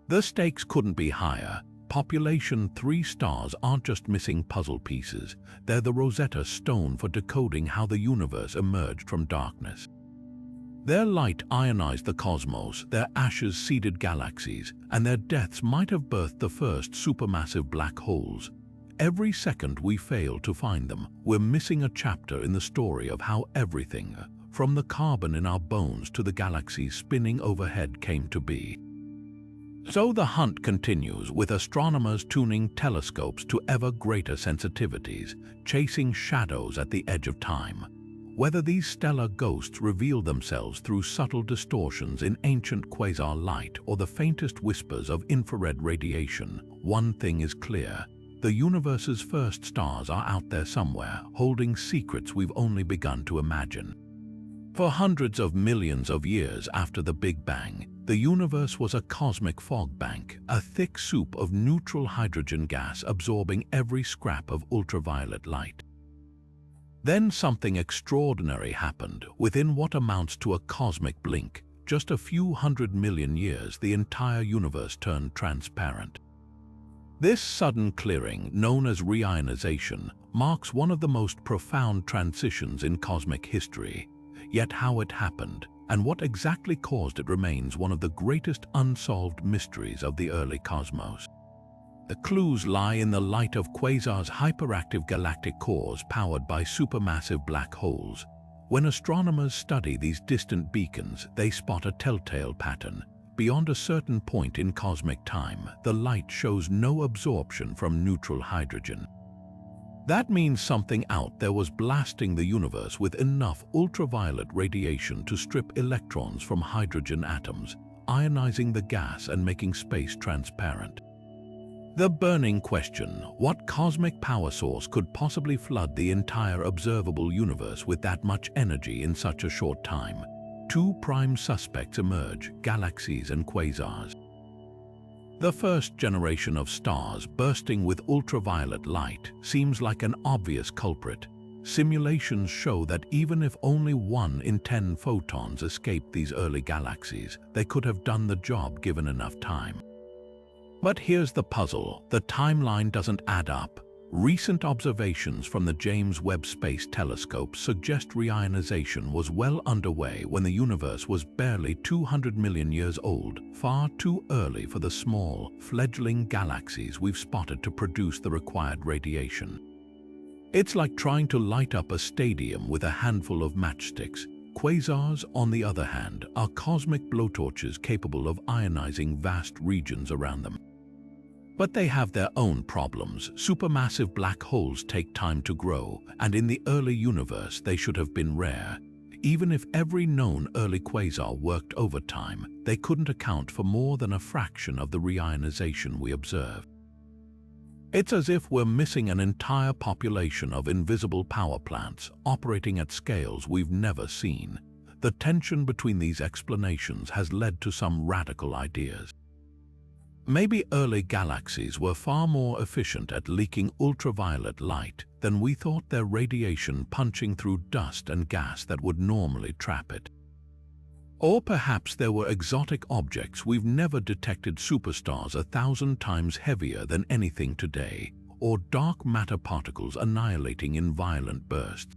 The stakes couldn't be higher. Population 3 stars aren't just missing puzzle pieces, they're the Rosetta Stone for decoding how the universe emerged from darkness. Their light ionized the cosmos, their ashes seeded galaxies, and their deaths might have birthed the first supermassive black holes. Every second we fail to find them, we're missing a chapter in the story of how everything, from the carbon in our bones to the galaxies spinning overhead, came to be. So the hunt continues, with astronomers tuning telescopes to ever greater sensitivities, chasing shadows at the edge of time. Whether these stellar ghosts reveal themselves through subtle distortions in ancient quasar light or the faintest whispers of infrared radiation, one thing is clear: the universe's first stars are out there somewhere, holding secrets we've only begun to imagine. For hundreds of millions of years after the Big Bang, the universe was a cosmic fog bank, a thick soup of neutral hydrogen gas absorbing every scrap of ultraviolet light. Then something extraordinary happened. Within what amounts to a cosmic blink, just a few 100 million years, the entire universe turned transparent. This sudden clearing, known as reionization, marks one of the most profound transitions in cosmic history. Yet how it happened, and what exactly caused it, remains one of the greatest unsolved mysteries of the early cosmos. The clues lie in the light of quasars' hyperactive galactic cores powered by supermassive black holes. When astronomers study these distant beacons, they spot a telltale pattern. Beyond a certain point in cosmic time, the light shows no absorption from neutral hydrogen. That means something out there was blasting the universe with enough ultraviolet radiation to strip electrons from hydrogen atoms, ionizing the gas and making space transparent. The burning question: what cosmic power source could possibly flood the entire observable universe with that much energy in such a short time? Two prime suspects emerge: galaxies and quasars. The first generation of stars bursting with ultraviolet light seems like an obvious culprit. Simulations show that even if only 1 in 10 photons escaped these early galaxies, they could have done the job given enough time. But here's the puzzle: the timeline doesn't add up. Recent observations from the James Webb Space Telescope suggest reionization was well underway when the universe was barely 200 million years old, far too early for the small, fledgling galaxies we've spotted to produce the required radiation. It's like trying to light up a stadium with a handful of matchsticks. Quasars, on the other hand, are cosmic blowtorches capable of ionizing vast regions around them. But they have their own problems. Supermassive black holes take time to grow, and in the early universe they should have been rare. Even if every known early quasar worked overtime, they couldn't account for more than a fraction of the reionization we observe. It's as if we're missing an entire population of invisible power plants operating at scales we've never seen. The tension between these explanations has led to some radical ideas. Maybe early galaxies were far more efficient at leaking ultraviolet light than we thought, their radiation punching through dust and gas that would normally trap it. Or perhaps there were exotic objects we've never detected, superstars 1,000 times heavier than anything today, or dark matter particles annihilating in violent bursts.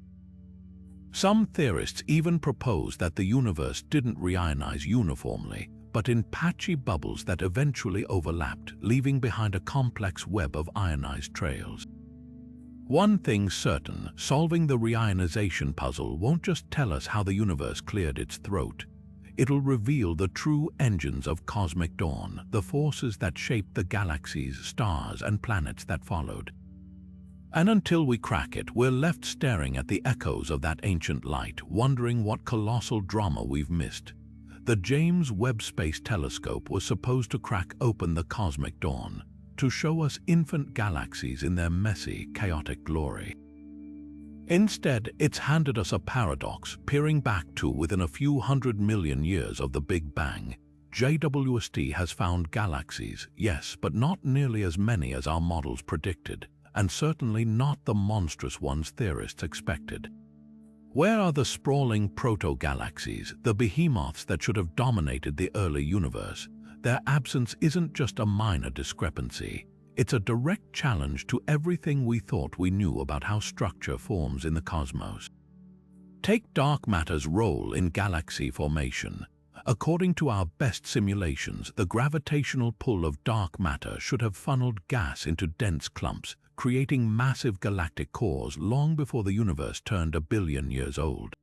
Some theorists even propose that the universe didn't reionize uniformly, but in patchy bubbles that eventually overlapped, leaving behind a complex web of ionized trails. One thing's certain, solving the reionization puzzle won't just tell us how the universe cleared its throat. It'll reveal the true engines of cosmic dawn, the forces that shaped the galaxies, stars, and planets that followed. And until we crack it, we're left staring at the echoes of that ancient light, wondering what colossal drama we've missed. The James Webb Space Telescope was supposed to crack open the cosmic dawn, to show us infant galaxies in their messy, chaotic glory. Instead, it's handed us a paradox, peering back to within a few 100 million years of the Big Bang. JWST has found galaxies, yes, but not nearly as many as our models predicted, and certainly not the monstrous ones theorists expected. Where are the sprawling proto-galaxies, the behemoths that should have dominated the early universe? Their absence isn't just a minor discrepancy. It's a direct challenge to everything we thought we knew about how structure forms in the cosmos. Take dark matter's role in galaxy formation. According to our best simulations, the gravitational pull of dark matter should have funneled gas into dense clumps, creating massive galactic cores long before the universe turned 1 billion years old.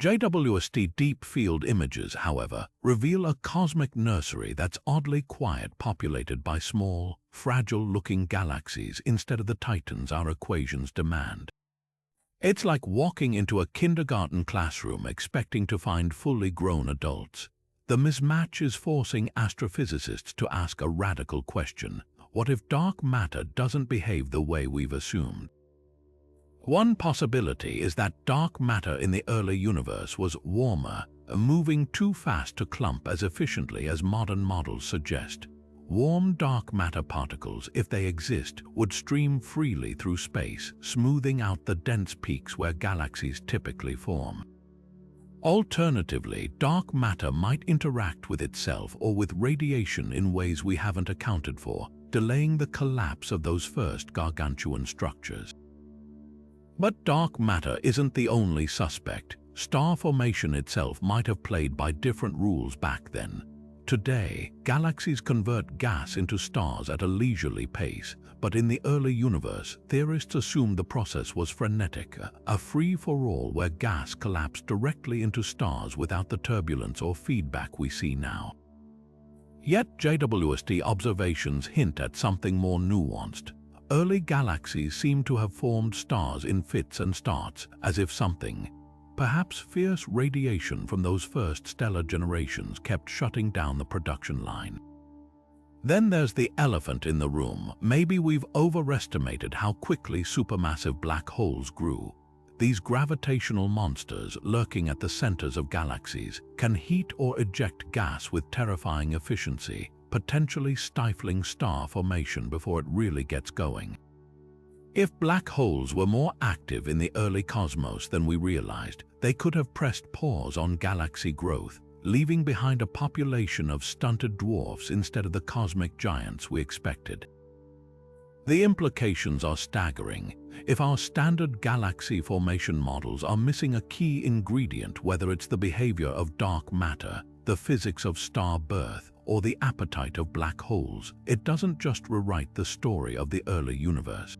JWST deep field images, however, reveal a cosmic nursery that's oddly quiet, populated by small, fragile-looking galaxies instead of the titans our equations demand. It's like walking into a kindergarten classroom expecting to find fully grown adults. The mismatch is forcing astrophysicists to ask a radical question: what if dark matter doesn't behave the way we've assumed? One possibility is that dark matter in the early universe was warmer, moving too fast to clump as efficiently as modern models suggest. Warm dark matter particles, if they exist, would stream freely through space, smoothing out the dense peaks where galaxies typically form. Alternatively, dark matter might interact with itself or with radiation in ways we haven't accounted for, delaying the collapse of those first gargantuan structures. But dark matter isn't the only suspect. Star formation itself might have played by different rules back then. Today, galaxies convert gas into stars at a leisurely pace, but in the early universe, theorists assumed the process was frenetic, a free-for-all where gas collapsed directly into stars without the turbulence or feedback we see now. Yet JWST observations hint at something more nuanced. Early galaxies seem to have formed stars in fits and starts, as if something, perhaps fierce radiation from those first stellar generations, kept shutting down the production line. Then there's the elephant in the room. Maybe we've overestimated how quickly supermassive black holes grew. These gravitational monsters lurking at the centers of galaxies can heat or eject gas with terrifying efficiency, potentially stifling star formation before it really gets going. If black holes were more active in the early cosmos than we realized, they could have pressed pause on galaxy growth, leaving behind a population of stunted dwarfs instead of the cosmic giants we expected. The implications are staggering. If our standard galaxy formation models are missing a key ingredient, whether it's the behavior of dark matter, the physics of star birth, or the appetite of black holes, it doesn't just rewrite the story of the early universe.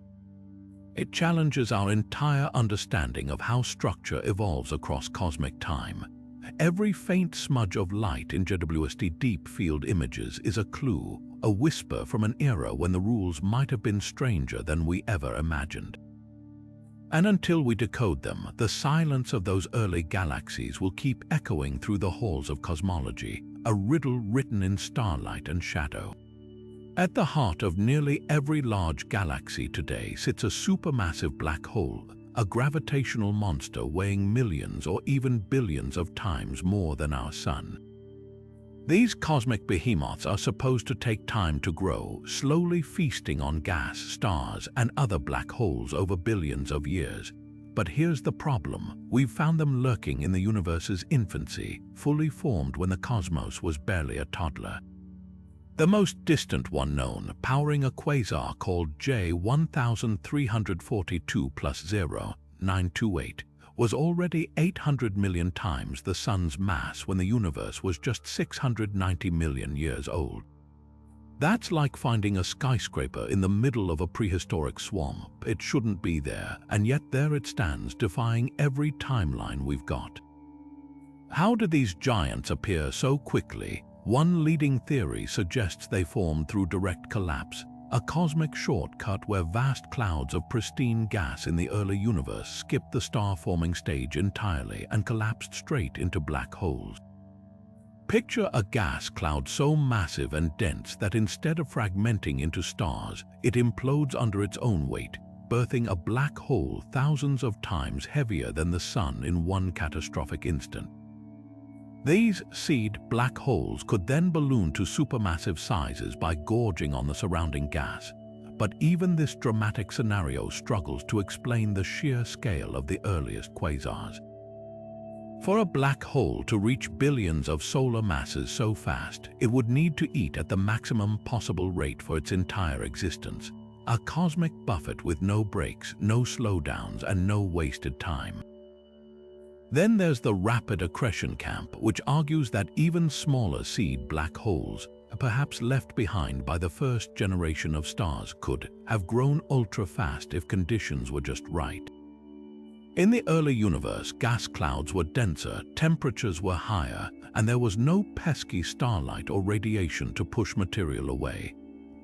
It challenges our entire understanding of how structure evolves across cosmic time. Every faint smudge of light in JWST deep field images is a clue, a whisper from an era when the rules might have been stranger than we ever imagined. And until we decode them, the silence of those early galaxies will keep echoing through the halls of cosmology, a riddle written in starlight and shadow. At the heart of nearly every large galaxy today sits a supermassive black hole, a gravitational monster weighing millions or even billions of times more than our Sun. These cosmic behemoths are supposed to take time to grow, slowly feasting on gas, stars, and other black holes over billions of years. But here's the problem: we've found them lurking in the universe's infancy, fully formed when the cosmos was barely a toddler. The most distant one known, powering a quasar called J1342+0928, was already 800 million times the Sun's mass when the universe was just 690 million years old. That's like finding a skyscraper in the middle of a prehistoric swamp. It shouldn't be there, and yet there it stands, defying every timeline we've got. How did these giants appear so quickly? One leading theory suggests they formed through direct collapse, a cosmic shortcut where vast clouds of pristine gas in the early universe skipped the star-forming stage entirely and collapsed straight into black holes. Picture a gas cloud so massive and dense that instead of fragmenting into stars, it implodes under its own weight, birthing a black hole thousands of times heavier than the Sun in one catastrophic instant. These seed black holes could then balloon to supermassive sizes by gorging on the surrounding gas. But even this dramatic scenario struggles to explain the sheer scale of the earliest quasars. For a black hole to reach billions of solar masses so fast, it would need to eat at the maximum possible rate for its entire existence. A cosmic buffet with no breaks, no slowdowns, and no wasted time. Then there's the rapid accretion camp, which argues that even smaller seed black holes, perhaps left behind by the first generation of stars, could have grown ultra-fast if conditions were just right. In the early universe, gas clouds were denser, temperatures were higher, and there was no pesky starlight or radiation to push material away.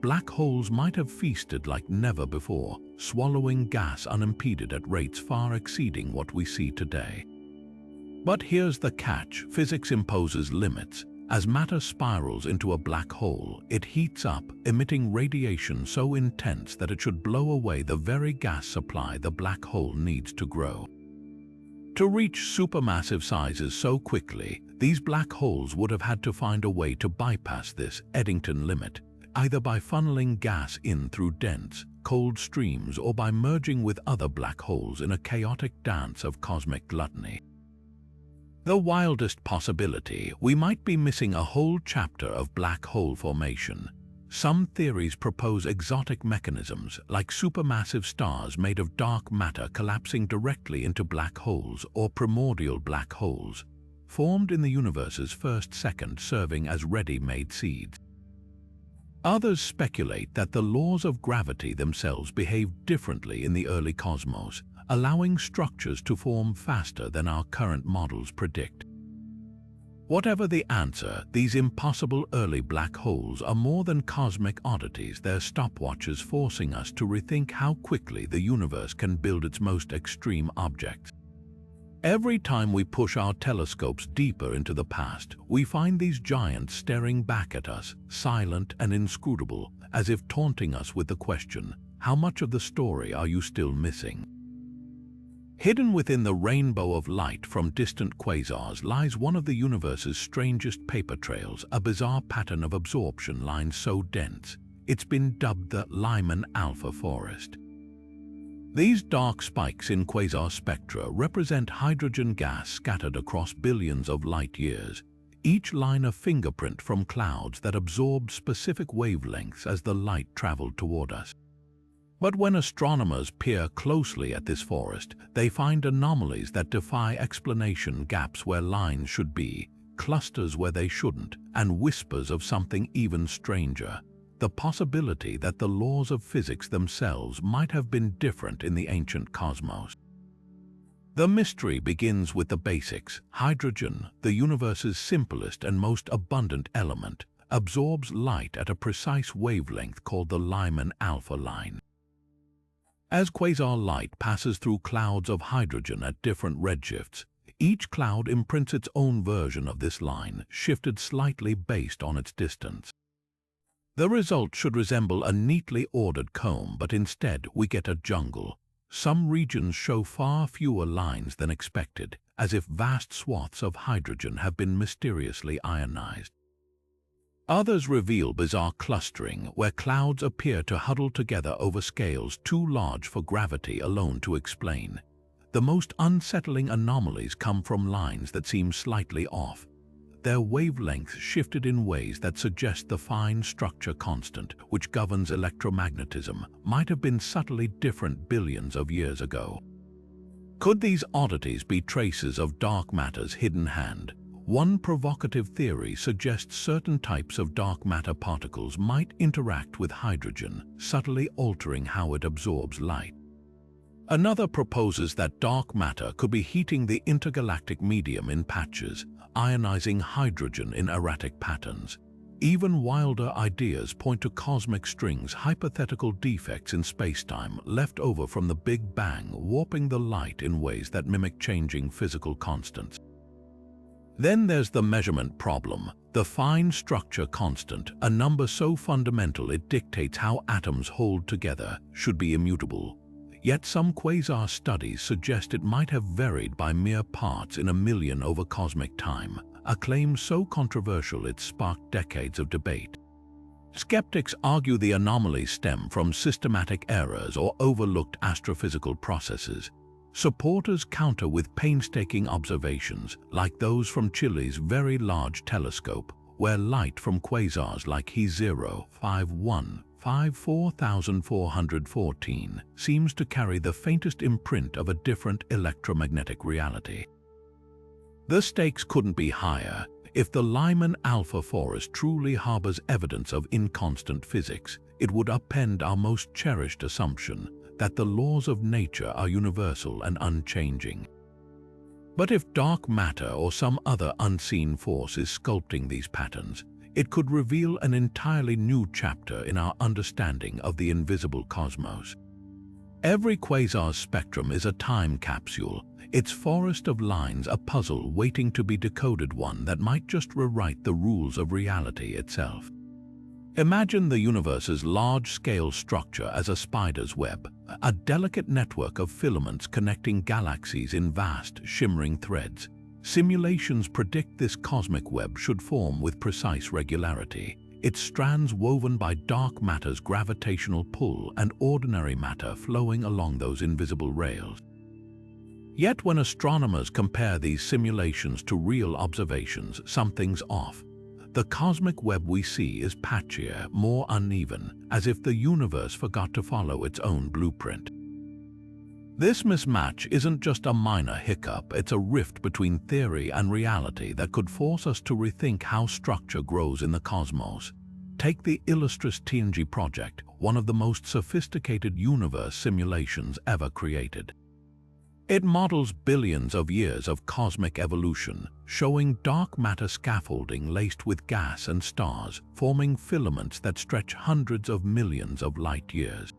Black holes might have feasted like never before, swallowing gas unimpeded at rates far exceeding what we see today. But here's the catch: physics imposes limits. As matter spirals into a black hole, it heats up, emitting radiation so intense that it should blow away the very gas supply the black hole needs to grow. To reach supermassive sizes so quickly, these black holes would have had to find a way to bypass this Eddington limit, either by funneling gas in through dense, cold streams or by merging with other black holes in a chaotic dance of cosmic gluttony. The wildest possibility, we might be missing a whole chapter of black hole formation. Some theories propose exotic mechanisms, like supermassive stars made of dark matter collapsing directly into black holes, or primordial black holes, formed in the universe's first second, serving as ready-made seeds. Others speculate that the laws of gravity themselves behaved differently in the early cosmos, allowing structures to form faster than our current models predict. Whatever the answer, these impossible early black holes are more than cosmic oddities. They're stopwatches forcing us to rethink how quickly the universe can build its most extreme objects. Every time we push our telescopes deeper into the past, we find these giants staring back at us, silent and inscrutable, as if taunting us with the question, how much of the story are you still missing? Hidden within the rainbow of light from distant quasars lies one of the universe's strangest paper trails, a bizarre pattern of absorption lines so dense, it's been dubbed the Lyman Alpha Forest. These dark spikes in quasar spectra represent hydrogen gas scattered across billions of light years, each line a fingerprint from clouds that absorbed specific wavelengths as the light traveled toward us. But when astronomers peer closely at this forest, they find anomalies that defy explanation: gaps where lines should be, clusters where they shouldn't, and whispers of something even stranger: the possibility that the laws of physics themselves might have been different in the ancient cosmos. The mystery begins with the basics. Hydrogen, the universe's simplest and most abundant element, absorbs light at a precise wavelength called the Lyman alpha line. As quasar light passes through clouds of hydrogen at different redshifts, each cloud imprints its own version of this line, shifted slightly based on its distance. The result should resemble a neatly ordered comb, but instead we get a jungle. Some regions show far fewer lines than expected, as if vast swaths of hydrogen have been mysteriously ionized. Others reveal bizarre clustering, where clouds appear to huddle together over scales too large for gravity alone to explain. The most unsettling anomalies come from lines that seem slightly off. Their wavelengths shifted in ways that suggest the fine structure constant, which governs electromagnetism, might have been subtly different billions of years ago. Could these oddities be traces of dark matter's hidden hand? One provocative theory suggests certain types of dark matter particles might interact with hydrogen, subtly altering how it absorbs light. Another proposes that dark matter could be heating the intergalactic medium in patches, ionizing hydrogen in erratic patterns. Even wilder ideas point to cosmic strings, hypothetical defects in spacetime left over from the Big Bang, warping the light in ways that mimic changing physical constants. Then there's the measurement problem, the fine structure constant, a number so fundamental it dictates how atoms hold together, should be immutable. Yet some quasar studies suggest it might have varied by mere parts in a million over cosmic time, a claim so controversial it sparked decades of debate. Skeptics argue the anomalies stem from systematic errors or overlooked astrophysical processes. Supporters counter with painstaking observations, like those from Chile's Very Large Telescope, where light from quasars like He 0515414 seems to carry the faintest imprint of a different electromagnetic reality. The stakes couldn't be higher. If the Lyman Alpha Forest truly harbors evidence of inconstant physics, it would upend our most cherished assumption that the laws of nature are universal and unchanging. But if dark matter or some other unseen force is sculpting these patterns, it could reveal an entirely new chapter in our understanding of the invisible cosmos. Every quasar's spectrum is a time capsule, its forest of lines a puzzle waiting to be decoded, one that might just rewrite the rules of reality itself. Imagine the universe's large-scale structure as a spider's web, a delicate network of filaments connecting galaxies in vast, shimmering threads. Simulations predict this cosmic web should form with precise regularity, its strands woven by dark matter's gravitational pull and ordinary matter flowing along those invisible rails. Yet when astronomers compare these simulations to real observations, something's off. The cosmic web we see is patchier, more uneven, as if the universe forgot to follow its own blueprint. This mismatch isn't just a minor hiccup, it's a rift between theory and reality that could force us to rethink how structure grows in the cosmos. Take the Illustris TNG project, one of the most sophisticated universe simulations ever created. It models billions of years of cosmic evolution, showing dark matter scaffolding laced with gas and stars, forming filaments that stretch hundreds of millions of light years.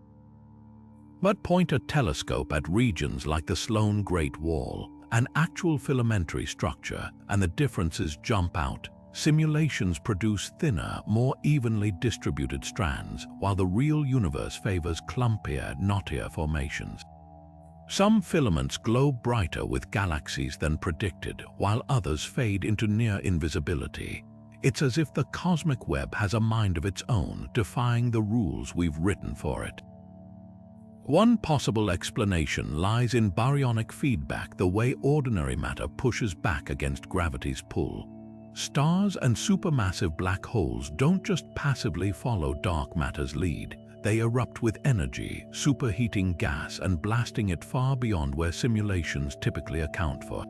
But point a telescope at regions like the Sloan Great Wall, an actual filamentary structure, and the differences jump out. Simulations produce thinner, more evenly distributed strands, while the real universe favors clumpier, knottier formations. Some filaments glow brighter with galaxies than predicted, while others fade into near invisibility. It's as if the cosmic web has a mind of its own, defying the rules we've written for it. One possible explanation lies in baryonic feedback, the way ordinary matter pushes back against gravity's pull. Stars and supermassive black holes don't just passively follow dark matter's lead. They erupt with energy, superheating gas and blasting it far beyond where simulations typically account for.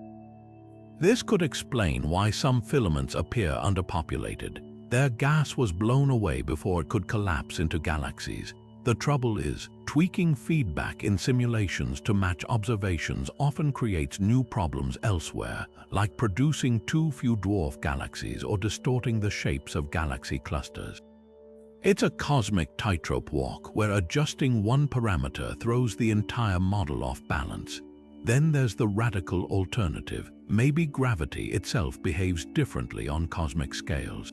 This could explain why some filaments appear underpopulated. Their gas was blown away before it could collapse into galaxies. The trouble is, tweaking feedback in simulations to match observations often creates new problems elsewhere, like producing too few dwarf galaxies or distorting the shapes of galaxy clusters. It's a cosmic tightrope walk where adjusting one parameter throws the entire model off balance. Then there's the radical alternative. Maybe gravity itself behaves differently on cosmic scales.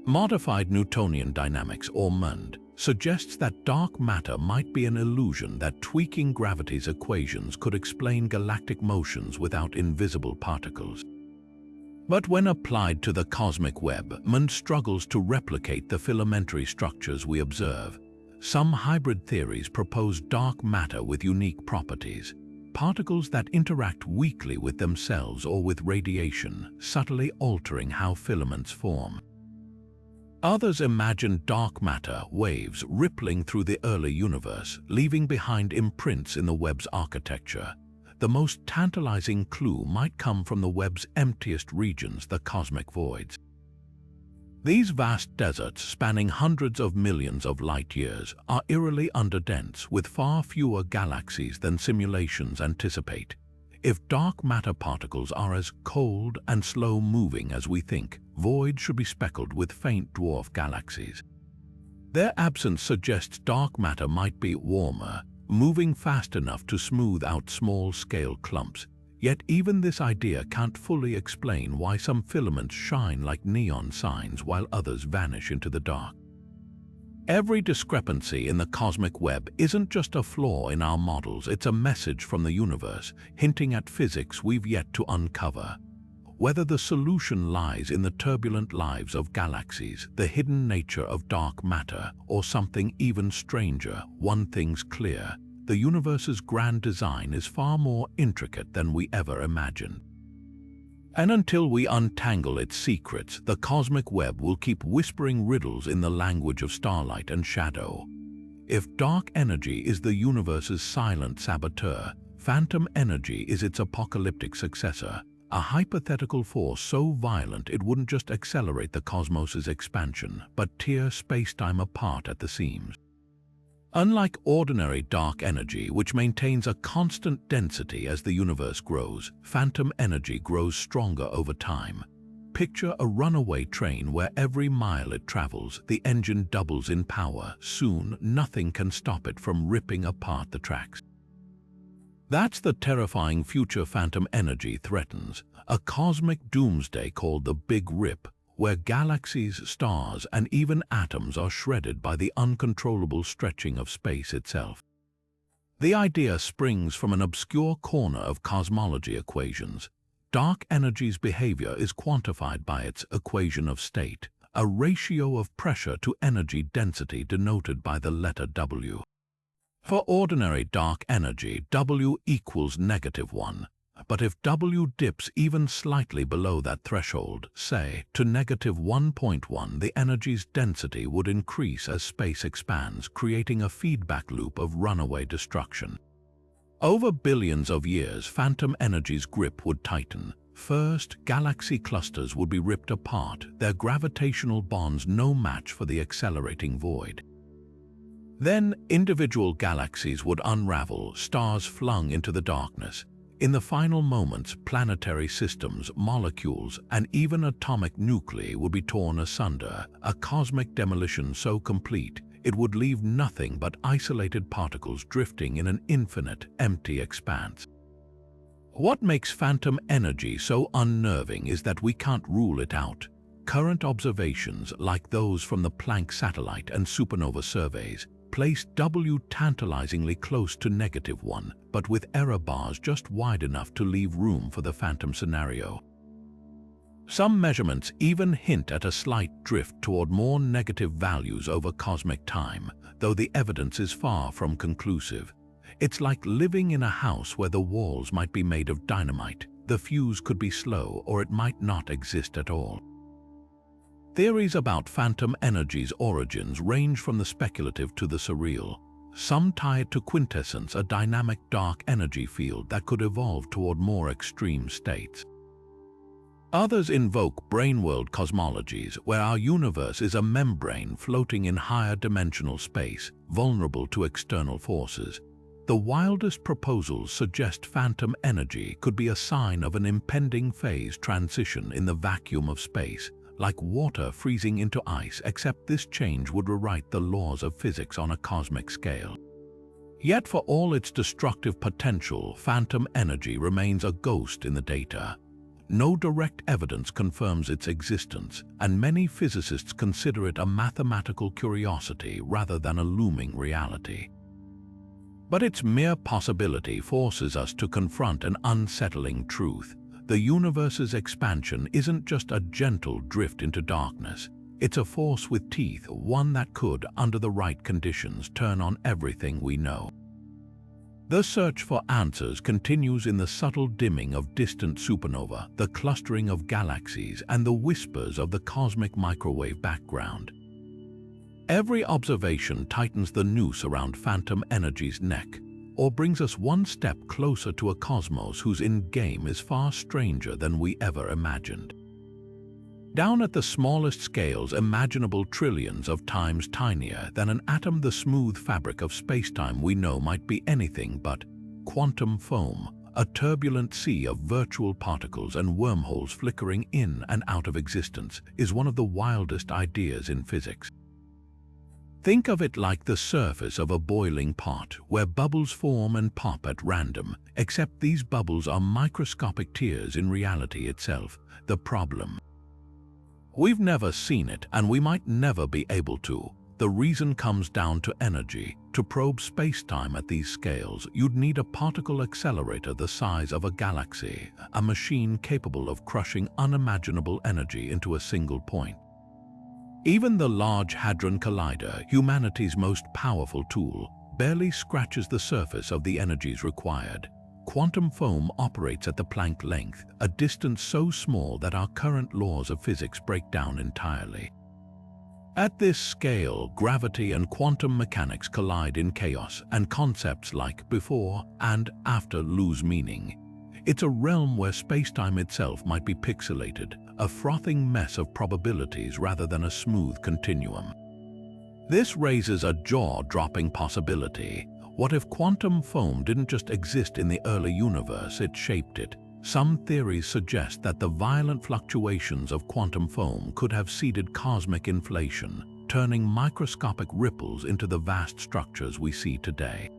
Modified Newtonian dynamics, or MND, suggests that dark matter might be an illusion, that tweaking gravity's equations could explain galactic motions without invisible particles. But when applied to the cosmic web, MND struggles to replicate the filamentary structures we observe. Some hybrid theories propose dark matter with unique properties, particles that interact weakly with themselves or with radiation, subtly altering how filaments form. Others imagine dark matter waves rippling through the early universe, leaving behind imprints in the web's architecture. the most tantalizing clue might come from the web's emptiest regions, the cosmic voids. These vast deserts, spanning hundreds of millions of light-years, are eerily underdense, with far fewer galaxies than simulations anticipate. If dark matter particles are as cold and slow-moving as we think, voids should be speckled with faint dwarf galaxies. Their absence suggests dark matter might be warmer, moving fast enough to smooth out small-scale clumps. Yet even this idea can't fully explain why some filaments shine like neon signs while others vanish into the dark. Every discrepancy in the cosmic web isn't just a flaw in our models, it's a message from the universe, hinting at physics we've yet to uncover. Whether the solution lies in the turbulent lives of galaxies, the hidden nature of dark matter, or something even stranger, one thing's clear: the universe's grand design is far more intricate than we ever imagined. And until we untangle its secrets, the cosmic web will keep whispering riddles in the language of starlight and shadow. If dark energy is the universe's silent saboteur, phantom energy is its apocalyptic successor, a hypothetical force so violent it wouldn't just accelerate the cosmos's expansion, but tear space-time apart at the seams. Unlike ordinary dark energy, which maintains a constant density as the universe grows, phantom energy grows stronger over time. Picture a runaway train where every mile it travels, the engine doubles in power. Soon, nothing can stop it from ripping apart the tracks. That's the terrifying future phantom energy threatens, a cosmic doomsday called the Big Rip, where galaxies, stars, and even atoms are shredded by the uncontrollable stretching of space itself. The idea springs from an obscure corner of cosmology equations. Dark energy's behavior is quantified by its equation of state, a ratio of pressure to energy density denoted by the letter W. For ordinary dark energy, W equals -1. But if W dips even slightly below that threshold, say to -1.1, the energy's density would increase as space expands, creating a feedback loop of runaway destruction. Over billions of years, phantom energy's grip would tighten. First, galaxy clusters would be ripped apart, their gravitational bonds no match for the accelerating void. Then, individual galaxies would unravel, stars flung into the darkness. In the final moments, planetary systems, molecules, and even atomic nuclei would be torn asunder, a cosmic demolition so complete it would leave nothing but isolated particles drifting in an infinite, empty expanse. What makes phantom energy so unnerving is that we can't rule it out. Current observations, like those from the Planck satellite and supernova surveys, place W tantalizingly close to -1, but with error bars just wide enough to leave room for the phantom scenario. Some measurements even hint at a slight drift toward more negative values over cosmic time, though the evidence is far from conclusive. It's like living in a house where the walls might be made of dynamite. The fuse could be slow, or it might not exist at all. Theories about phantom energy's origins range from the speculative to the surreal. Some tie it to quintessence, a dynamic dark energy field that could evolve toward more extreme states. Others invoke brain-world cosmologies, where our universe is a membrane floating in higher dimensional space, vulnerable to external forces. The wildest proposals suggest phantom energy could be a sign of an impending phase transition in the vacuum of space, like water freezing into ice, except this change would rewrite the laws of physics on a cosmic scale. Yet for all its destructive potential, phantom energy remains a ghost in the data. No direct evidence confirms its existence, and many physicists consider it a mathematical curiosity rather than a looming reality. But its mere possibility forces us to confront an unsettling truth. The universe's expansion isn't just a gentle drift into darkness. It's a force with teeth, one that could, under the right conditions, turn on everything we know. The search for answers continues in the subtle dimming of distant supernova, the clustering of galaxies, and the whispers of the cosmic microwave background. Every observation tightens the noose around phantom energy's neck. or brings us one step closer to a cosmos whose end-game is far stranger than we ever imagined. Down at the smallest scales imaginable, trillions of times tinier than an atom, the smooth fabric of spacetime we know might be anything but quantum foam, a turbulent sea of virtual particles and wormholes flickering in and out of existence, is one of the wildest ideas in physics. Think of it like the surface of a boiling pot, where bubbles form and pop at random, except these bubbles are microscopic tears in reality itself. The problem: we've never seen it, and we might never be able to. The reason comes down to energy. To probe spacetime at these scales, you'd need a particle accelerator the size of a galaxy, a machine capable of crushing unimaginable energy into a single point. Even the Large Hadron Collider, humanity's most powerful tool, barely scratches the surface of the energies required. Quantum foam operates at the Planck length, a distance so small that our current laws of physics break down entirely. At this scale, gravity and quantum mechanics collide in chaos, and concepts like before and after lose meaning. It's a realm where spacetime itself might be pixelated, a frothing mess of probabilities rather than a smooth continuum. This raises a jaw-dropping possibility. What if quantum foam didn't just exist in the early universe, it shaped it? Some theories suggest that the violent fluctuations of quantum foam could have seeded cosmic inflation, turning microscopic ripples into the vast structures we see today.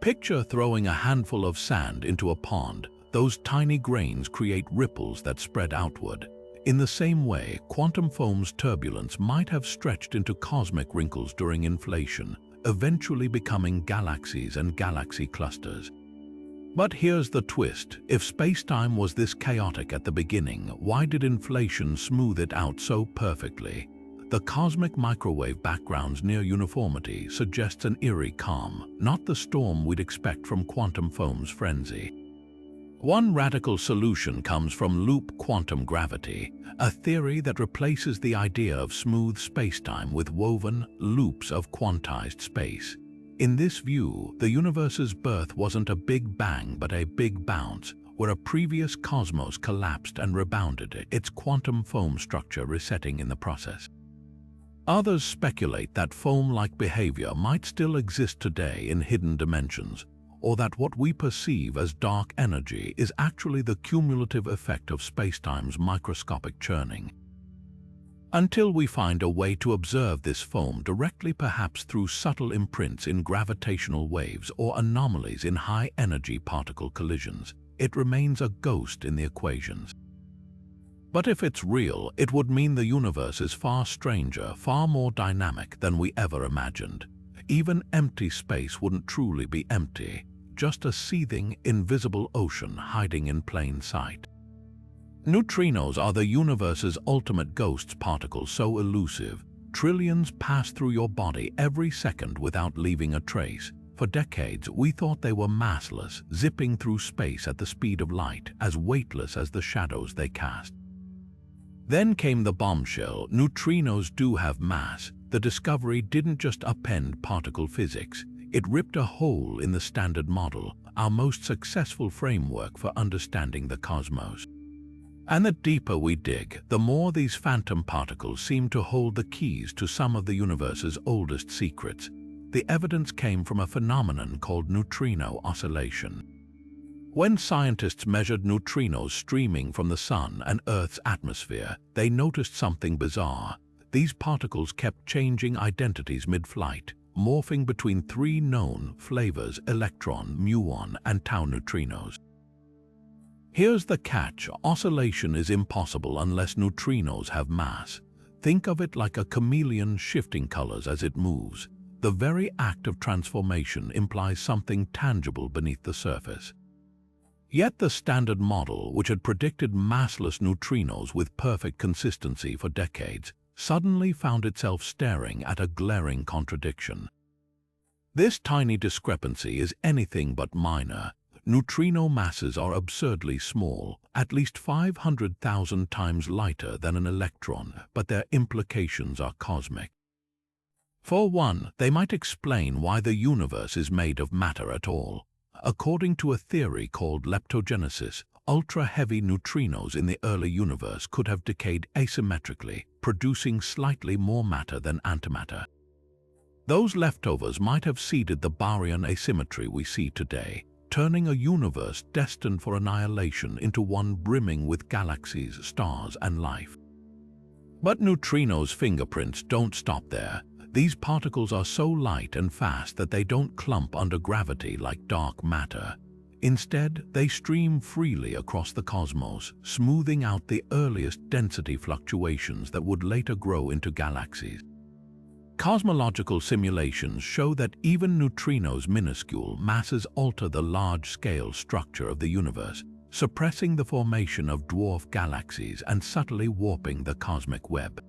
Picture throwing a handful of sand into a pond. Those tiny grains create ripples that spread outward. In the same way, quantum foam's turbulence might have stretched into cosmic wrinkles during inflation, eventually becoming galaxies and galaxy clusters. But here's the twist: if spacetime was this chaotic at the beginning, why did inflation smooth it out so perfectly? The cosmic microwave background's near uniformity suggests an eerie calm, not the storm we'd expect from quantum foam's frenzy. One radical solution comes from loop quantum gravity, a theory that replaces the idea of smooth spacetime with woven loops of quantized space. In this view, the universe's birth wasn't a big bang but a big bounce, where a previous cosmos collapsed and rebounded, its quantum foam structure resetting in the process. Others speculate that foam-like behavior might still exist today in hidden dimensions, or that what we perceive as dark energy is actually the cumulative effect of spacetime's microscopic churning. Until we find a way to observe this foam directly, perhaps through subtle imprints in gravitational waves or anomalies in high-energy particle collisions, it remains a ghost in the equations. But if it's real, it would mean the universe is far stranger, far more dynamic than we ever imagined. Even empty space wouldn't truly be empty, just a seething, invisible ocean hiding in plain sight. Neutrinos are the universe's ultimate ghosts, particles so elusive. Trillions pass through your body every second without leaving a trace. For decades, we thought they were massless, zipping through space at the speed of light, as weightless as the shadows they cast. Then came the bombshell: neutrinos do have mass. The discovery didn't just upend particle physics, it ripped a hole in the Standard Model, our most successful framework for understanding the cosmos. And the deeper we dig, the more these phantom particles seem to hold the keys to some of the universe's oldest secrets. The evidence came from a phenomenon called neutrino oscillation. When scientists measured neutrinos streaming from the Sun and Earth's atmosphere, they noticed something bizarre. These particles kept changing identities mid-flight, morphing between three known flavors: electron, muon, and tau neutrinos. Here's the catch: oscillation is impossible unless neutrinos have mass. Think of it like a chameleon shifting colors as it moves. The very act of transformation implies something tangible beneath the surface. Yet the Standard Model, which had predicted massless neutrinos with perfect consistency for decades, suddenly found itself staring at a glaring contradiction. This tiny discrepancy is anything but minor. Neutrino masses are absurdly small, at least 500,000 times lighter than an electron, but their implications are cosmic. For one, they might explain why the universe is made of matter at all. According to a theory called leptogenesis, ultra-heavy neutrinos in the early universe could have decayed asymmetrically, producing slightly more matter than antimatter. Those leftovers might have seeded the baryon asymmetry we see today, turning a universe destined for annihilation into one brimming with galaxies, stars, and life. But neutrinos' fingerprints don't stop there. These particles are so light and fast that they don't clump under gravity like dark matter. Instead, they stream freely across the cosmos, smoothing out the earliest density fluctuations that would later grow into galaxies. Cosmological simulations show that even neutrinos' minuscule masses alter the large-scale structure of the universe, suppressing the formation of dwarf galaxies and subtly warping the cosmic web.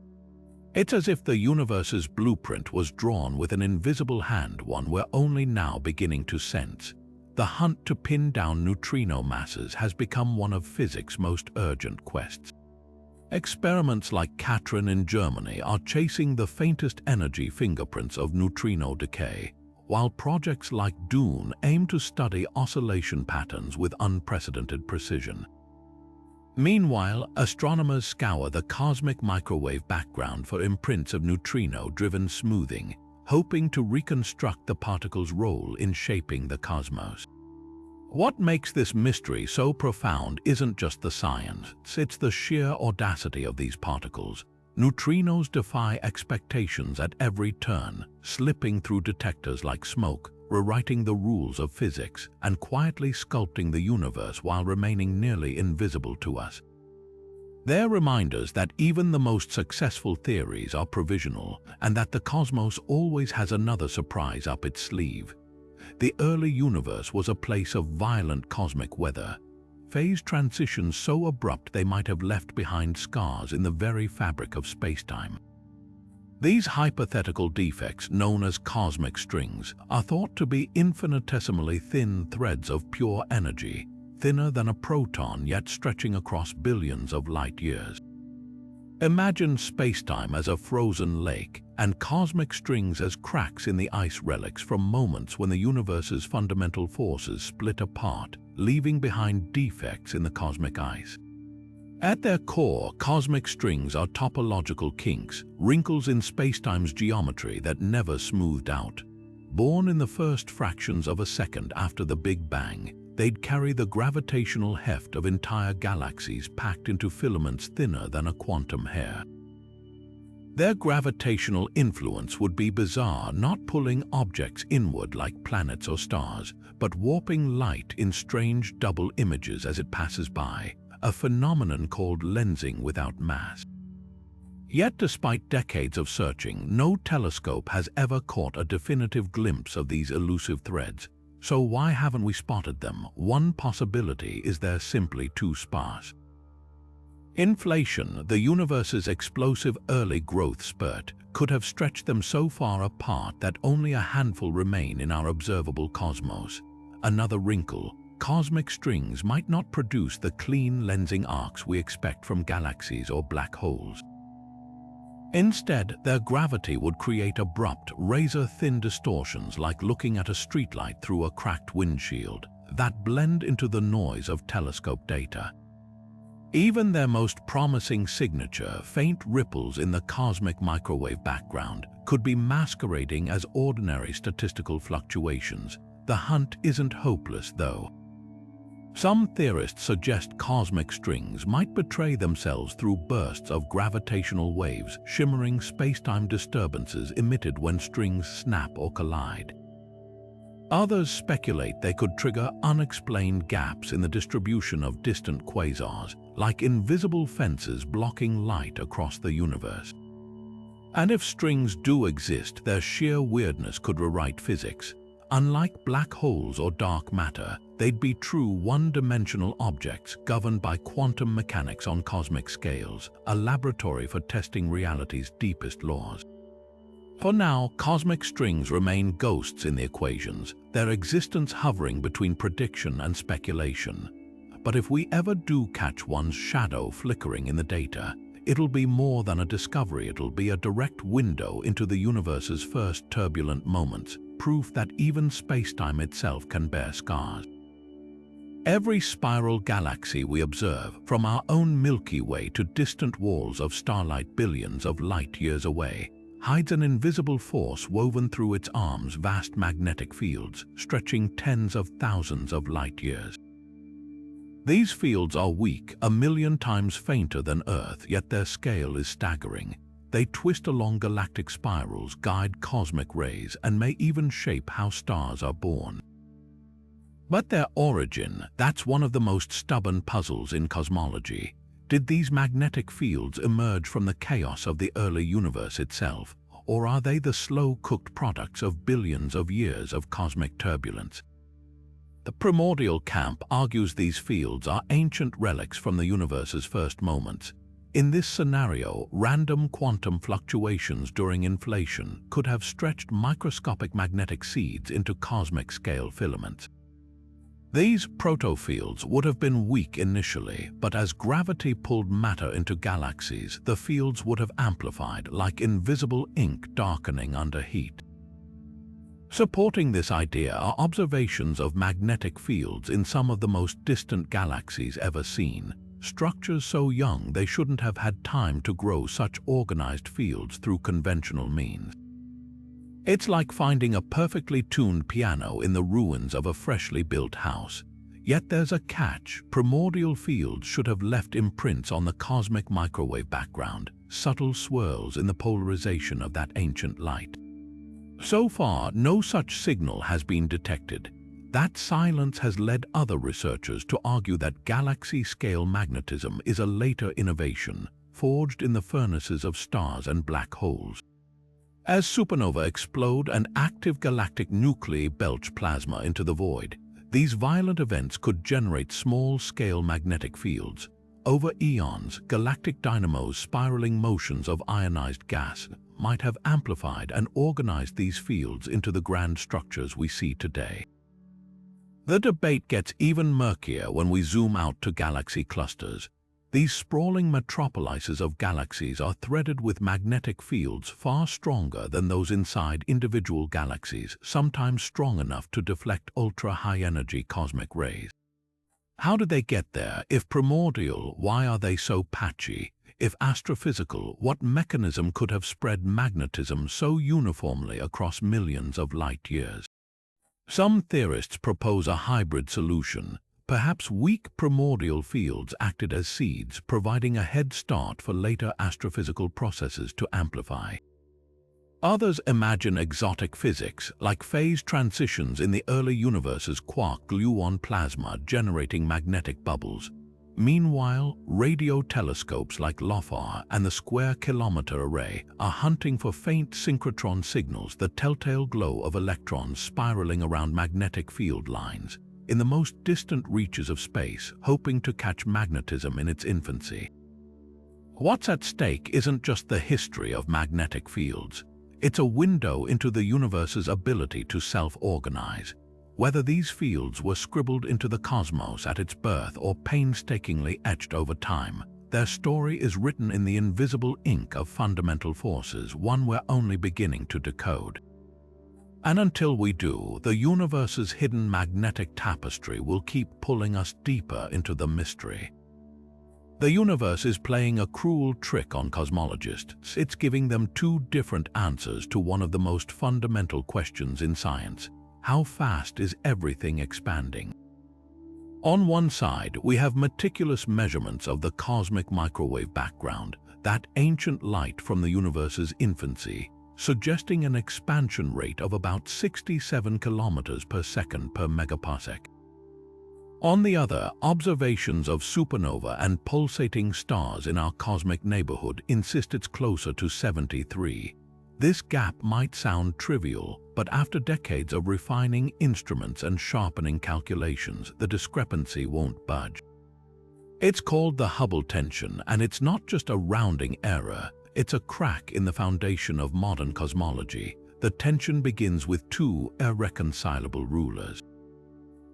It's as if the universe's blueprint was drawn with an invisible hand, one we're only now beginning to sense. The hunt to pin down neutrino masses has become one of physics' most urgent quests. Experiments like Katrin in Germany are chasing the faintest energy fingerprints of neutrino decay, while projects like Dune aim to study oscillation patterns with unprecedented precision. Meanwhile, astronomers scour the cosmic microwave background for imprints of neutrino-driven smoothing, hoping to reconstruct the particle's role in shaping the cosmos. What makes this mystery so profound isn't just the science, it's the sheer audacity of these particles. Neutrinos defy expectations at every turn, slipping through detectors like smoke, rewriting the rules of physics, and quietly sculpting the universe while remaining nearly invisible to us. They're reminders that even the most successful theories are provisional, and that the cosmos always has another surprise up its sleeve. The early universe was a place of violent cosmic weather, phase transitions so abrupt they might have left behind scars in the very fabric of spacetime. These hypothetical defects, known as cosmic strings, are thought to be infinitesimally thin threads of pure energy, thinner than a proton yet stretching across billions of light years. Imagine spacetime as a frozen lake and cosmic strings as cracks in the ice relics from moments when the universe's fundamental forces split apart, leaving behind defects in the cosmic ice. At their core, cosmic strings are topological kinks, wrinkles in spacetime's geometry that never smoothed out. Born in the first fractions of a second after the Big Bang, they'd carry the gravitational heft of entire galaxies packed into filaments thinner than a quantum hair. Their gravitational influence would be bizarre, not pulling objects inward like planets or stars, but warping light in strange double images as it passes by, a phenomenon called lensing without mass. Yet despite decades of searching, no telescope has ever caught a definitive glimpse of these elusive threads. So why haven't we spotted them? One possibility is they're simply too sparse. Inflation, the universe's explosive early growth spurt, could have stretched them so far apart that only a handful remain in our observable cosmos. Another wrinkle: cosmic strings might not produce the clean lensing arcs we expect from galaxies or black holes. Instead, their gravity would create abrupt, razor-thin distortions like looking at a streetlight through a cracked windshield that blend into the noise of telescope data. Even their most promising signature, faint ripples in the cosmic microwave background, could be masquerading as ordinary statistical fluctuations. The hunt isn't hopeless, though. Some theorists suggest cosmic strings might betray themselves through bursts of gravitational waves, shimmering spacetime disturbances emitted when strings snap or collide. Others speculate they could trigger unexplained gaps in the distribution of distant quasars, like invisible fences blocking light across the universe. And if strings do exist, their sheer weirdness could rewrite physics. Unlike black holes or dark matter, they'd be true one-dimensional objects governed by quantum mechanics on cosmic scales, a laboratory for testing reality's deepest laws. For now, cosmic strings remain ghosts in the equations, their existence hovering between prediction and speculation. But if we ever do catch one's shadow flickering in the data, it'll be more than a discovery. It'll be a direct window into the universe's first turbulent moments, proof that even space-time itself can bear scars. Every spiral galaxy we observe, from our own Milky Way to distant walls of starlight billions of light-years away, hides an invisible force woven through its arms, vast magnetic fields, stretching tens of thousands of light-years. These fields are weak, 1,000,000 times fainter than Earth, yet their scale is staggering. They twist along galactic spirals, guide cosmic rays, and may even shape how stars are born. But their origin, that's one of the most stubborn puzzles in cosmology. Did these magnetic fields emerge from the chaos of the early universe itself, or are they the slow-cooked products of billions of years of cosmic turbulence? The primordial camp argues these fields are ancient relics from the universe's first moments. In this scenario, random quantum fluctuations during inflation could have stretched microscopic magnetic seeds into cosmic-scale filaments. These protofields would have been weak initially, but as gravity pulled matter into galaxies, the fields would have amplified, like invisible ink darkening under heat. Supporting this idea are observations of magnetic fields in some of the most distant galaxies ever seen, structures so young they shouldn't have had time to grow such organized fields through conventional means. It's like finding a perfectly tuned piano in the ruins of a freshly built house. Yet there's a catch. Primordial fields should have left imprints on the cosmic microwave background, subtle swirls in the polarization of that ancient light. So far, no such signal has been detected. That silence has led other researchers to argue that galaxy-scale magnetism is a later innovation, forged in the furnaces of stars and black holes. As supernovae explode and active galactic nuclei belch plasma into the void, these violent events could generate small-scale magnetic fields. Over eons, galactic dynamos spiraling motions of ionized gas might have amplified and organized these fields into the grand structures we see today. The debate gets even murkier when we zoom out to galaxy clusters. These sprawling metropolises of galaxies are threaded with magnetic fields far stronger than those inside individual galaxies, sometimes strong enough to deflect ultra-high-energy cosmic rays. How did they get there? If primordial, why are they so patchy? If astrophysical, what mechanism could have spread magnetism so uniformly across millions of light-years? Some theorists propose a hybrid solution. Perhaps weak primordial fields acted as seeds, providing a head start for later astrophysical processes to amplify. Others imagine exotic physics, like phase transitions in the early universe's quark-gluon plasma generating magnetic bubbles. Meanwhile, radio telescopes like LOFAR and the Square Kilometre Array are hunting for faint synchrotron signals, the telltale glow of electrons spiraling around magnetic field lines, in the most distant reaches of space, hoping to catch magnetism in its infancy. What's at stake isn't just the history of magnetic fields. It's a window into the universe's ability to self-organize. Whether these fields were scribbled into the cosmos at its birth or painstakingly etched over time, their story is written in the invisible ink of fundamental forces, one we're only beginning to decode. And until we do, the universe's hidden magnetic tapestry will keep pulling us deeper into the mystery. The universe is playing a cruel trick on cosmologists. It's giving them two different answers to one of the most fundamental questions in science. How fast is everything expanding? On one side, we have meticulous measurements of the cosmic microwave background, that ancient light from the universe's infancy, suggesting an expansion rate of about 67 kilometers per second per megaparsec. On the other, observations of supernova and pulsating stars in our cosmic neighborhood insist it's closer to 73. This gap might sound trivial, but after decades of refining instruments and sharpening calculations, the discrepancy won't budge. It's called the Hubble tension, and it's not just a rounding error. It's a crack in the foundation of modern cosmology. The tension begins with two irreconcilable rulers.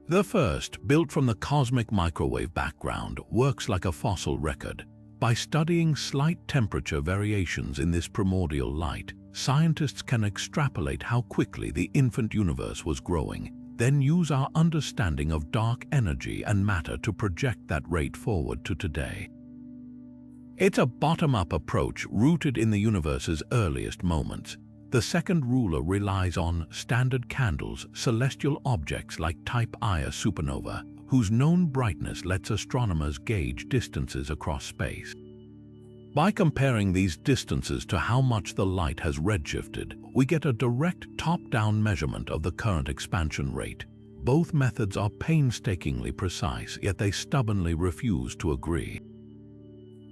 The first, built from the cosmic microwave background, works like a fossil record. By studying slight temperature variations in this primordial light, scientists can extrapolate how quickly the infant universe was growing, then use our understanding of dark energy and matter to project that rate forward to today. It's a bottom-up approach rooted in the universe's earliest moments. The second ruler relies on standard candles, celestial objects like Type Ia supernova, whose known brightness lets astronomers gauge distances across space. By comparing these distances to how much the light has redshifted, we get a direct top-down measurement of the current expansion rate. Both methods are painstakingly precise, yet they stubbornly refuse to agree.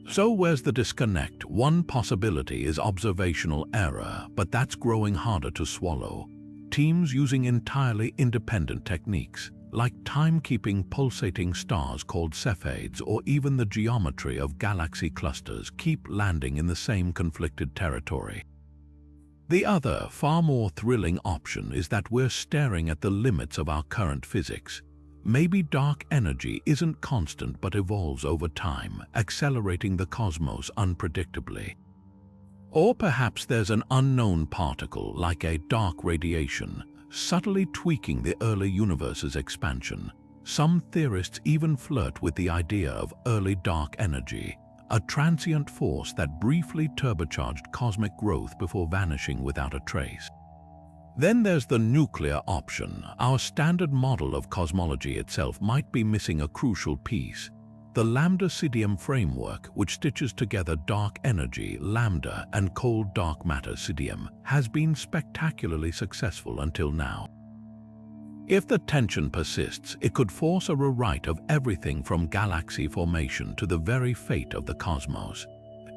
So where's the disconnect? One possibility is observational error, but that's growing harder to swallow. Teams using entirely independent techniques, like timekeeping pulsating stars called cepheids or even the geometry of galaxy clusters, keep landing in the same conflicted territory. The other, far more thrilling option is that we're staring at the limits of our current physics. Maybe dark energy isn't constant but evolves over time, accelerating the cosmos unpredictably. Or perhaps there's an unknown particle, like a dark radiation, subtly tweaking the early universe's expansion. Some theorists even flirt with the idea of early dark energy, a transient force that briefly turbocharged cosmic growth before vanishing without a trace. Then there's the nuclear option. Our standard model of cosmology itself might be missing a crucial piece. The lambda-CDM framework, which stitches together dark energy, lambda, and cold dark matter, CDM, has been spectacularly successful until now. If the tension persists, it could force a rewrite of everything from galaxy formation to the very fate of the cosmos.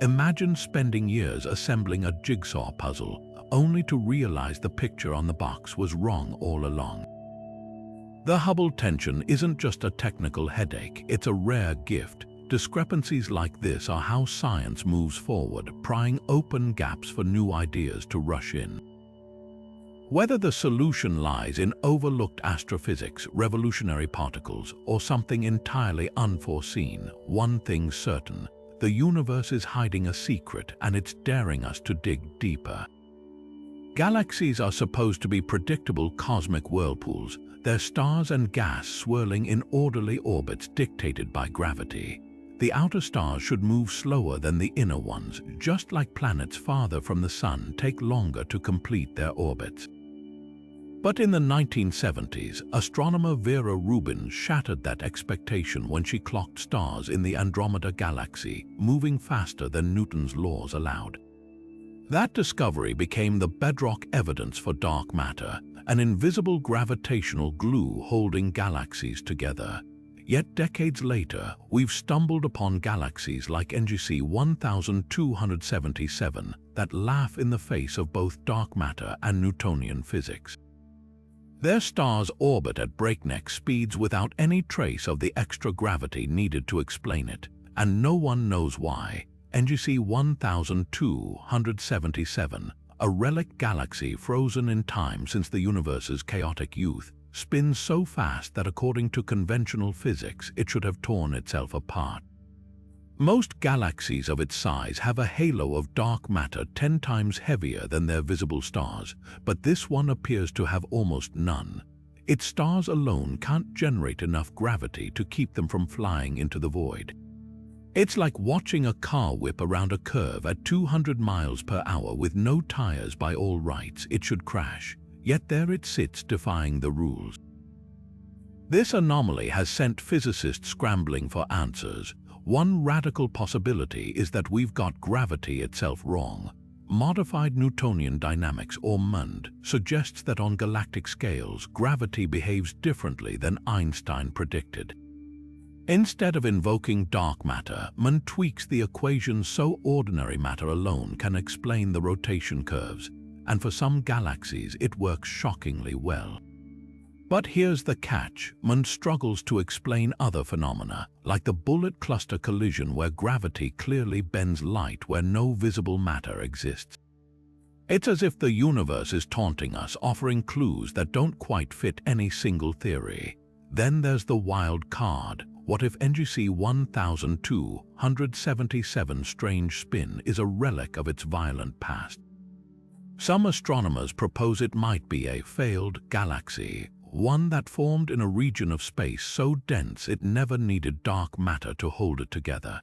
Imagine spending years assembling a jigsaw puzzle, only to realize the picture on the box was wrong all along. The Hubble tension isn't just a technical headache, it's a rare gift. Discrepancies like this are how science moves forward, prying open gaps for new ideas to rush in. Whether the solution lies in overlooked astrophysics, revolutionary particles, or something entirely unforeseen, one thing's certain: the universe is hiding a secret and it's daring us to dig deeper. Galaxies are supposed to be predictable cosmic whirlpools, their stars and gas swirling in orderly orbits dictated by gravity. The outer stars should move slower than the inner ones, just like planets farther from the Sun take longer to complete their orbits. But in the 1970s, astronomer Vera Rubin shattered that expectation when she clocked stars in the Andromeda galaxy moving faster than Newton's laws allowed. That discovery became the bedrock evidence for dark matter, an invisible gravitational glue holding galaxies together. Yet decades later, we've stumbled upon galaxies like NGC 1277 that laugh in the face of both dark matter and Newtonian physics. Their stars orbit at breakneck speeds without any trace of the extra gravity needed to explain it, and no one knows why. NGC 1277, a relic galaxy frozen in time since the universe's chaotic youth, spins so fast that according to conventional physics, it should have torn itself apart. Most galaxies of its size have a halo of dark matter 10 times heavier than their visible stars, but this one appears to have almost none. Its stars alone can't generate enough gravity to keep them from flying into the void. It's like watching a car whip around a curve at 200 miles per hour with no tires. By all rights, it should crash, yet there it sits defying the rules. This anomaly has sent physicists scrambling for answers. One radical possibility is that we've got gravity itself wrong. Modified Newtonian dynamics, or MUND, suggests that on galactic scales, gravity behaves differently than Einstein predicted. Instead of invoking dark matter, MUND tweaks the equations so ordinary matter alone can explain the rotation curves, and for some galaxies it works shockingly well. But here's the catch: MUND struggles to explain other phenomena, like the bullet cluster collision where gravity clearly bends light where no visible matter exists. It's as if the universe is taunting us, offering clues that don't quite fit any single theory. Then there's the wild card. What if NGC 1277's strange spin is a relic of its violent past? Some astronomers propose it might be a failed galaxy, one that formed in a region of space so dense it never needed dark matter to hold it together.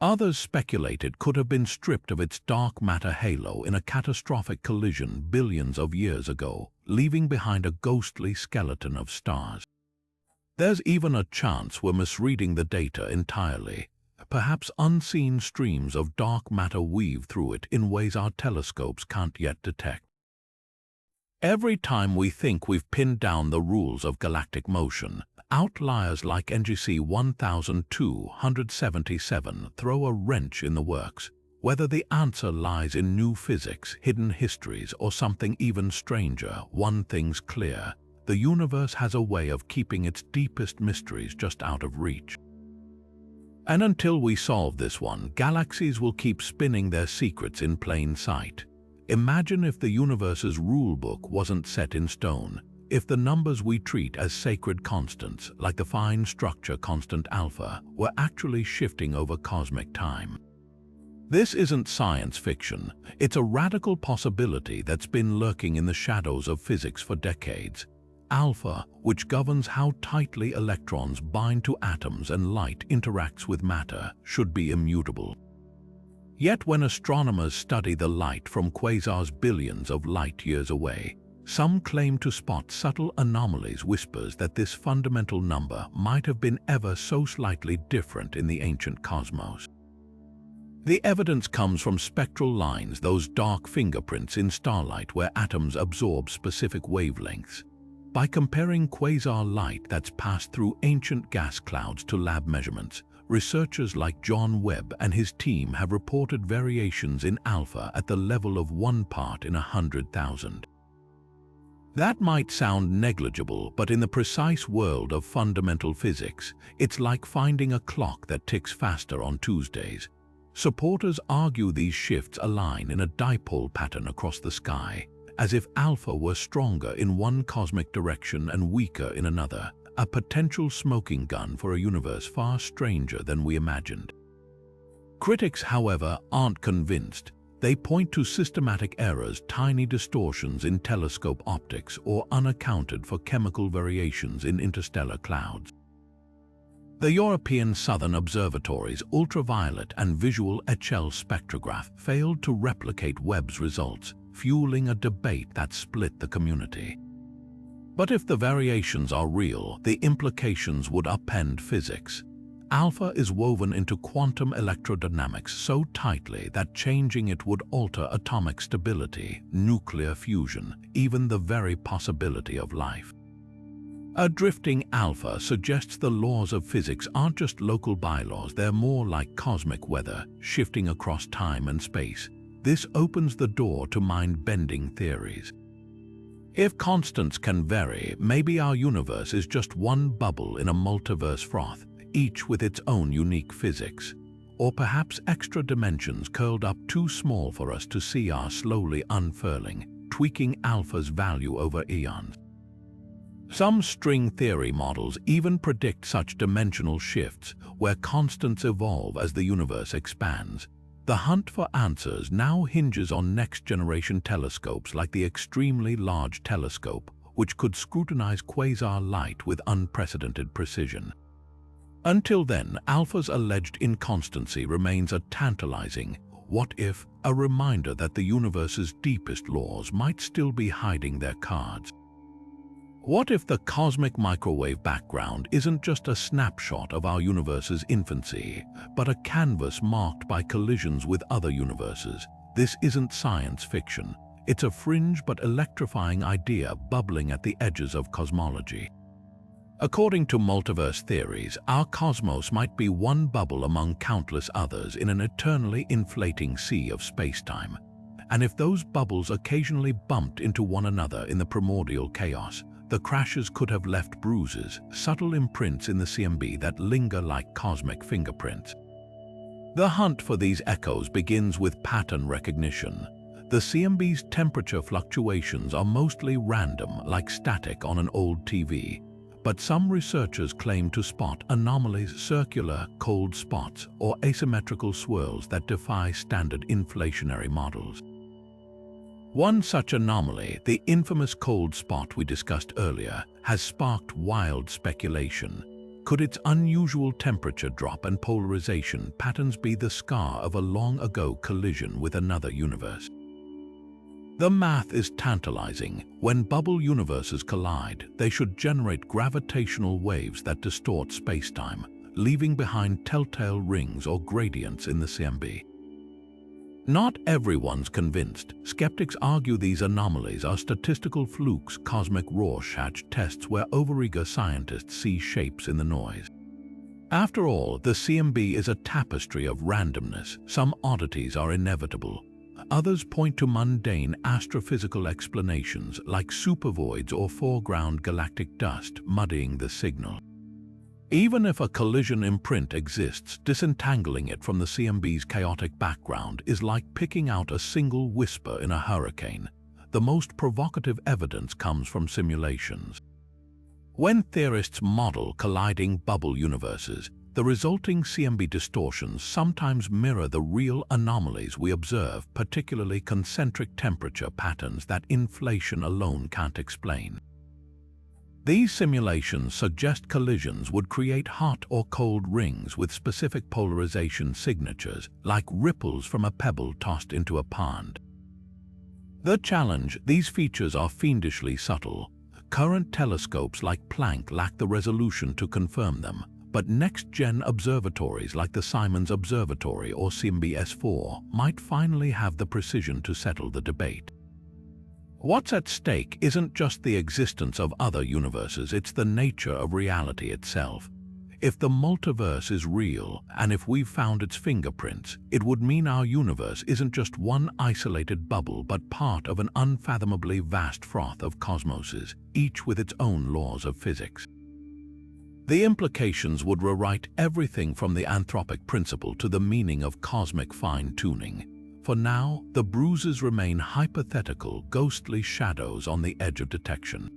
Others speculate it could have been stripped of its dark matter halo in a catastrophic collision billions of years ago, leaving behind a ghostly skeleton of stars. There's even a chance we're misreading the data entirely. Perhaps unseen streams of dark matter weave through it in ways our telescopes can't yet detect. Every time we think we've pinned down the rules of galactic motion, outliers like NGC 1277 throw a wrench in the works. Whether the answer lies in new physics, hidden histories, or something even stranger, one thing's clear: the universe has a way of keeping its deepest mysteries just out of reach. And until we solve this one, galaxies will keep spinning their secrets in plain sight. Imagine if the universe's rulebook wasn't set in stone, if the numbers we treat as sacred constants, like the fine structure constant alpha, were actually shifting over cosmic time. This isn't science fiction, it's a radical possibility that's been lurking in the shadows of physics for decades. Alpha, which governs how tightly electrons bind to atoms and light interacts with matter, should be immutable. Yet when astronomers study the light from quasars billions of light-years away, some claim to spot subtle anomalies, whispers that this fundamental number might have been ever so slightly different in the ancient cosmos. The evidence comes from spectral lines, those dark fingerprints in starlight where atoms absorb specific wavelengths. By comparing quasar light that's passed through ancient gas clouds to lab measurements, researchers like John Webb and his team have reported variations in alpha at the level of 1 part in 100,000. That might sound negligible, but in the precise world of fundamental physics, it's like finding a clock that ticks faster on Tuesdays. Supporters argue these shifts align in a dipole pattern across the sky, as if alpha were stronger in one cosmic direction and weaker in another, a potential smoking gun for a universe far stranger than we imagined. Critics, however, aren't convinced. They point to systematic errors, tiny distortions in telescope optics, or unaccounted for chemical variations in interstellar clouds. The European Southern Observatory's ultraviolet and visual HL spectrograph failed to replicate Webb's results, fueling a debate that split the community. But if the variations are real, the implications would upend physics. Alpha is woven into quantum electrodynamics so tightly that changing it would alter atomic stability, nuclear fusion, even the very possibility of life. A drifting alpha suggests the laws of physics aren't just local bylaws, they're more like cosmic weather, shifting across time and space. This opens the door to mind-bending theories. If constants can vary, maybe our universe is just one bubble in a multiverse froth, each with its own unique physics. Or perhaps extra dimensions curled up too small for us to see are slowly unfurling, tweaking alpha's value over eons. Some string theory models even predict such dimensional shifts, where constants evolve as the universe expands. The hunt for answers now hinges on next-generation telescopes like the Extremely Large Telescope, which could scrutinize quasar light with unprecedented precision. Until then, alpha's alleged inconstancy remains a tantalizing what-if, a reminder that the universe's deepest laws might still be hiding their cards. What if the cosmic microwave background isn't just a snapshot of our universe's infancy, but a canvas marked by collisions with other universes? This isn't science fiction. It's a fringe but electrifying idea bubbling at the edges of cosmology. According to multiverse theories, our cosmos might be one bubble among countless others in an eternally inflating sea of space-time. And if those bubbles occasionally bumped into one another in the primordial chaos, the crashes could have left bruises, subtle imprints in the CMB that linger like cosmic fingerprints. The hunt for these echoes begins with pattern recognition. The CMB's temperature fluctuations are mostly random, like static on an old TV. but some researchers claim to spot anomalies, circular, cold spots, or asymmetrical swirls that defy standard inflationary models. One such anomaly, the infamous cold spot we discussed earlier, has sparked wild speculation. Could its unusual temperature drop and polarization patterns be the scar of a long-ago collision with another universe? The math is tantalizing. When bubble universes collide, they should generate gravitational waves that distort spacetime, leaving behind telltale rings or gradients in the CMB. Not everyone's convinced. Skeptics argue these anomalies are statistical flukes, cosmic Rorschach tests where overeager scientists see shapes in the noise. After all, the CMB is a tapestry of randomness. Some oddities are inevitable. Others point to mundane astrophysical explanations like supervoids or foreground galactic dust muddying the signal. Even if a collision imprint exists, disentangling it from the CMB's chaotic background is like picking out a single whisper in a hurricane. The most provocative evidence comes from simulations. When theorists model colliding bubble universes, the resulting CMB distortions sometimes mirror the real anomalies we observe, particularly concentric temperature patterns that inflation alone can't explain. These simulations suggest collisions would create hot or cold rings with specific polarization signatures, like ripples from a pebble tossed into a pond. The challenge: these features are fiendishly subtle. Current telescopes like Planck lack the resolution to confirm them, but next-gen observatories like the Simons Observatory or CMB-S4 might finally have the precision to settle the debate. What's at stake isn't just the existence of other universes, it's the nature of reality itself. If the multiverse is real, and if we've found its fingerprints, it would mean our universe isn't just one isolated bubble but part of an unfathomably vast froth of cosmoses, each with its own laws of physics. The implications would rewrite everything from the anthropic principle to the meaning of cosmic fine-tuning. For now, the bruises remain hypothetical, ghostly shadows on the edge of detection.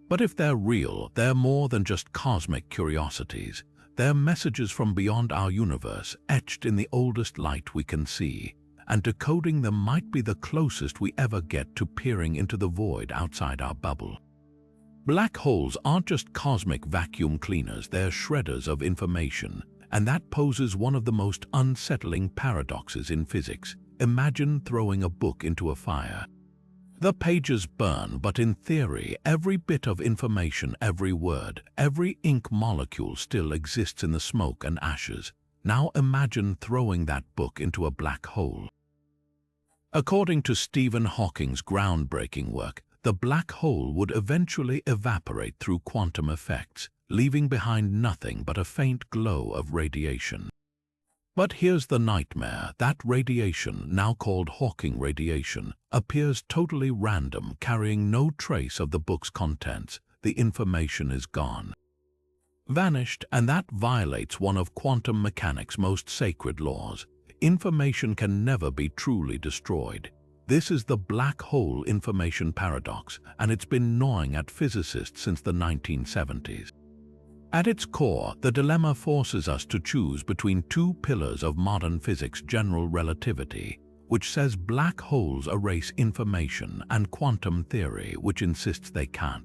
But if they're real, they're more than just cosmic curiosities. They're messages from beyond our universe, etched in the oldest light we can see, and decoding them might be the closest we ever get to peering into the void outside our bubble. Black holes aren't just cosmic vacuum cleaners, they're shredders of information. And that poses one of the most unsettling paradoxes in physics. Imagine throwing a book into a fire. The pages burn, but in theory, every bit of information, every word, every ink molecule still exists in the smoke and ashes. Now imagine throwing that book into a black hole. According to Stephen Hawking's groundbreaking work, the black hole would eventually evaporate through quantum effects, leaving behind nothing but a faint glow of radiation. But here's the nightmare: that radiation, now called Hawking radiation, appears totally random, carrying no trace of the book's contents. The information is gone, vanished, and that violates one of quantum mechanics' most sacred laws. Information can never be truly destroyed. This is the black hole information paradox, and it's been gnawing at physicists since the 1970s. At its core, the dilemma forces us to choose between two pillars of modern physics: general relativity, which says black holes erase information, and quantum theory, which insists they can't.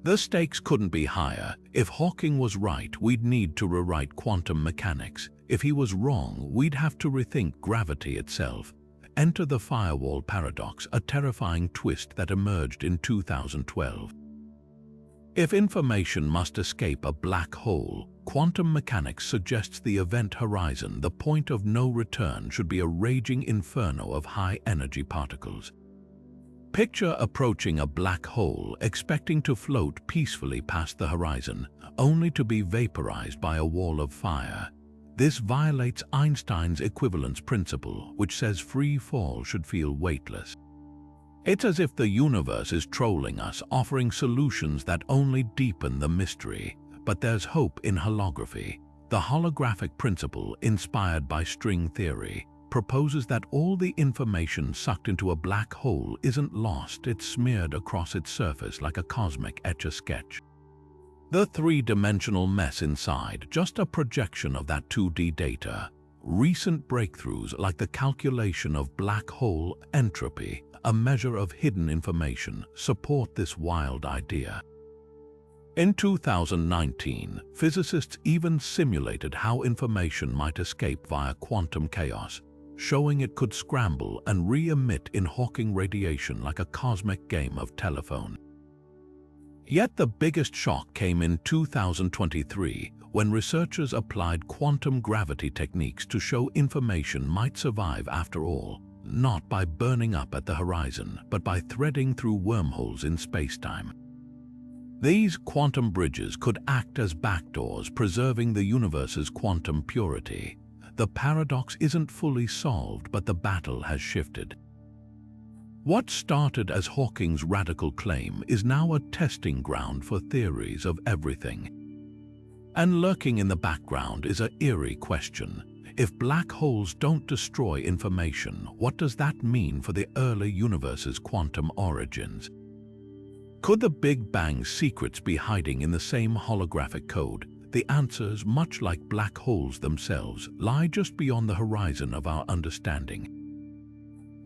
The stakes couldn't be higher. If Hawking was right, we'd need to rewrite quantum mechanics. If he was wrong, we'd have to rethink gravity itself. Enter the firewall paradox, a terrifying twist that emerged in 2012. If information must escape a black hole, quantum mechanics suggests the event horizon, the point of no return, should be a raging inferno of high-energy particles. Picture approaching a black hole, expecting to float peacefully past the horizon, only to be vaporized by a wall of fire. This violates Einstein's equivalence principle, which says free fall should feel weightless. It's as if the universe is trolling us, offering solutions that only deepen the mystery. But there's hope in holography. The holographic principle, inspired by string theory, proposes that all the information sucked into a black hole isn't lost, it's smeared across its surface like a cosmic etch-a-sketch. The three-dimensional mess inside, just a projection of that 2D data. Recent breakthroughs like the calculation of black hole entropy, a measure of hidden information, support this wild idea. In 2019, physicists even simulated how information might escape via quantum chaos, showing it could scramble and re-emit in Hawking radiation like a cosmic game of telephone. Yet the biggest shock came in 2023, when researchers applied quantum gravity techniques to show information might survive after all, not by burning up at the horizon, but by threading through wormholes in spacetime. These quantum bridges could act as backdoors, preserving the universe's quantum purity. The paradox isn't fully solved, but the battle has shifted. What started as Hawking's radical claim is now a testing ground for theories of everything. And lurking in the background is an eerie question. If black holes don't destroy information, what does that mean for the early universe's quantum origins? Could the Big Bang's secrets be hiding in the same holographic code? The answers, much like black holes themselves, lie just beyond the horizon of our understanding.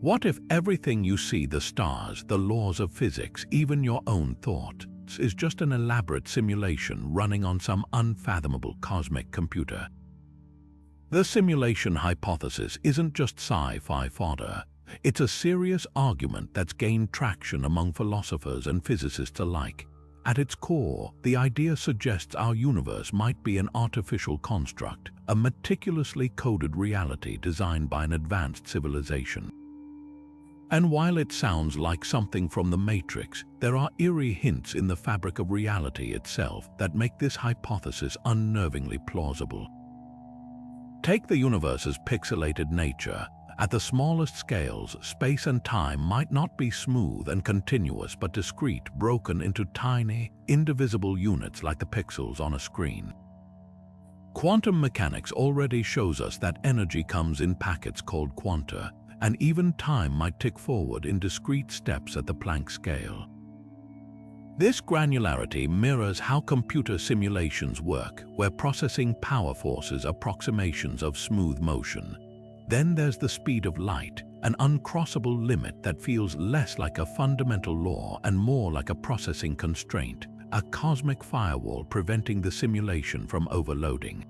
What if everything you see, the stars, the laws of physics, even your own thoughts, is just an elaborate simulation running on some unfathomable cosmic computer? The simulation hypothesis isn't just sci-fi fodder. It's a serious argument that's gained traction among philosophers and physicists alike. At its core, the idea suggests our universe might be an artificial construct, a meticulously coded reality designed by an advanced civilization. And while it sounds like something from the Matrix, there are eerie hints in the fabric of reality itself that make this hypothesis unnervingly plausible. Take the universe's pixelated nature. At the smallest scales, space and time might not be smooth and continuous but discrete, broken into tiny, indivisible units like the pixels on a screen. Quantum mechanics already shows us that energy comes in packets called quanta, and even time might tick forward in discrete steps at the Planck scale. This granularity mirrors how computer simulations work, where processing power forces approximations of smooth motion. Then there's the speed of light, an uncrossable limit that feels less like a fundamental law and more like a processing constraint, a cosmic firewall preventing the simulation from overloading.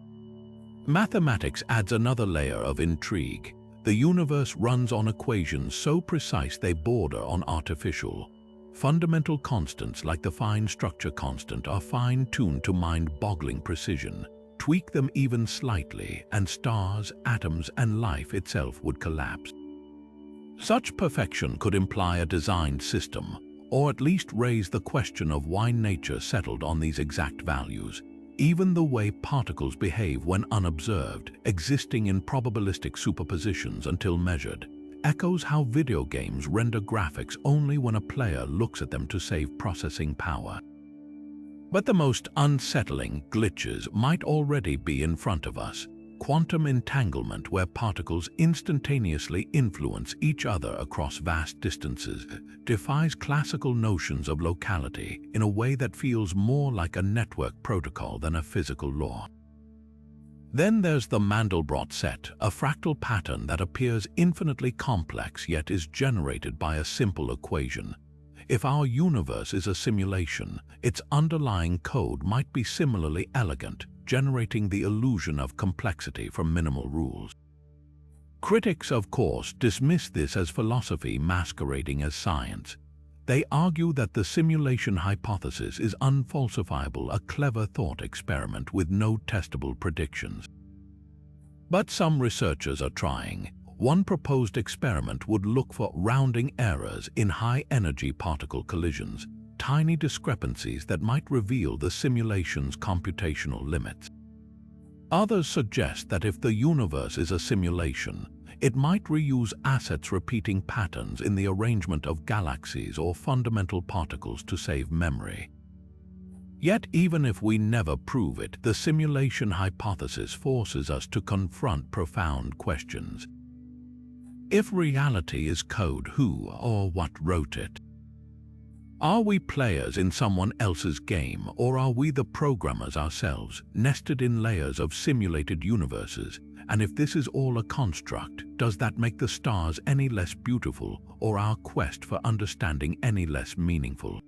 Mathematics adds another layer of intrigue. The universe runs on equations so precise they border on artificial. Fundamental constants like the fine structure constant are fine-tuned to mind-boggling precision. Tweak them even slightly, and stars, atoms, and life itself would collapse. Such perfection could imply a designed system, or at least raise the question of why nature settled on these exact values. Even the way particles behave when unobserved, existing in probabilistic superpositions until measured, echoes how video games render graphics only when a player looks at them to save processing power. But the most unsettling glitches might already be in front of us. Quantum entanglement, where particles instantaneously influence each other across vast distances, defies classical notions of locality in a way that feels more like a network protocol than a physical law. Then there's the Mandelbrot set, a fractal pattern that appears infinitely complex yet is generated by a simple equation. If our universe is a simulation, its underlying code might be similarly elegant, generating the illusion of complexity from minimal rules. Critics, of course, dismiss this as philosophy masquerading as science. They argue that the simulation hypothesis is unfalsifiable, a clever thought experiment with no testable predictions. But some researchers are trying. One proposed experiment would look for rounding errors in high-energy particle collisions, tiny discrepancies that might reveal the simulation's computational limits. Others suggest that if the universe is a simulation, it might reuse assets repeating patterns in the arrangement of galaxies or fundamental particles to save memory. Yet even if we never prove it, the simulation hypothesis forces us to confront profound questions. If reality is code, who or what wrote it? Are we players in someone else's game, or are we the programmers ourselves, nested in layers of simulated universes? And if this is all a construct, does that make the stars any less beautiful, or our quest for understanding any less meaningful?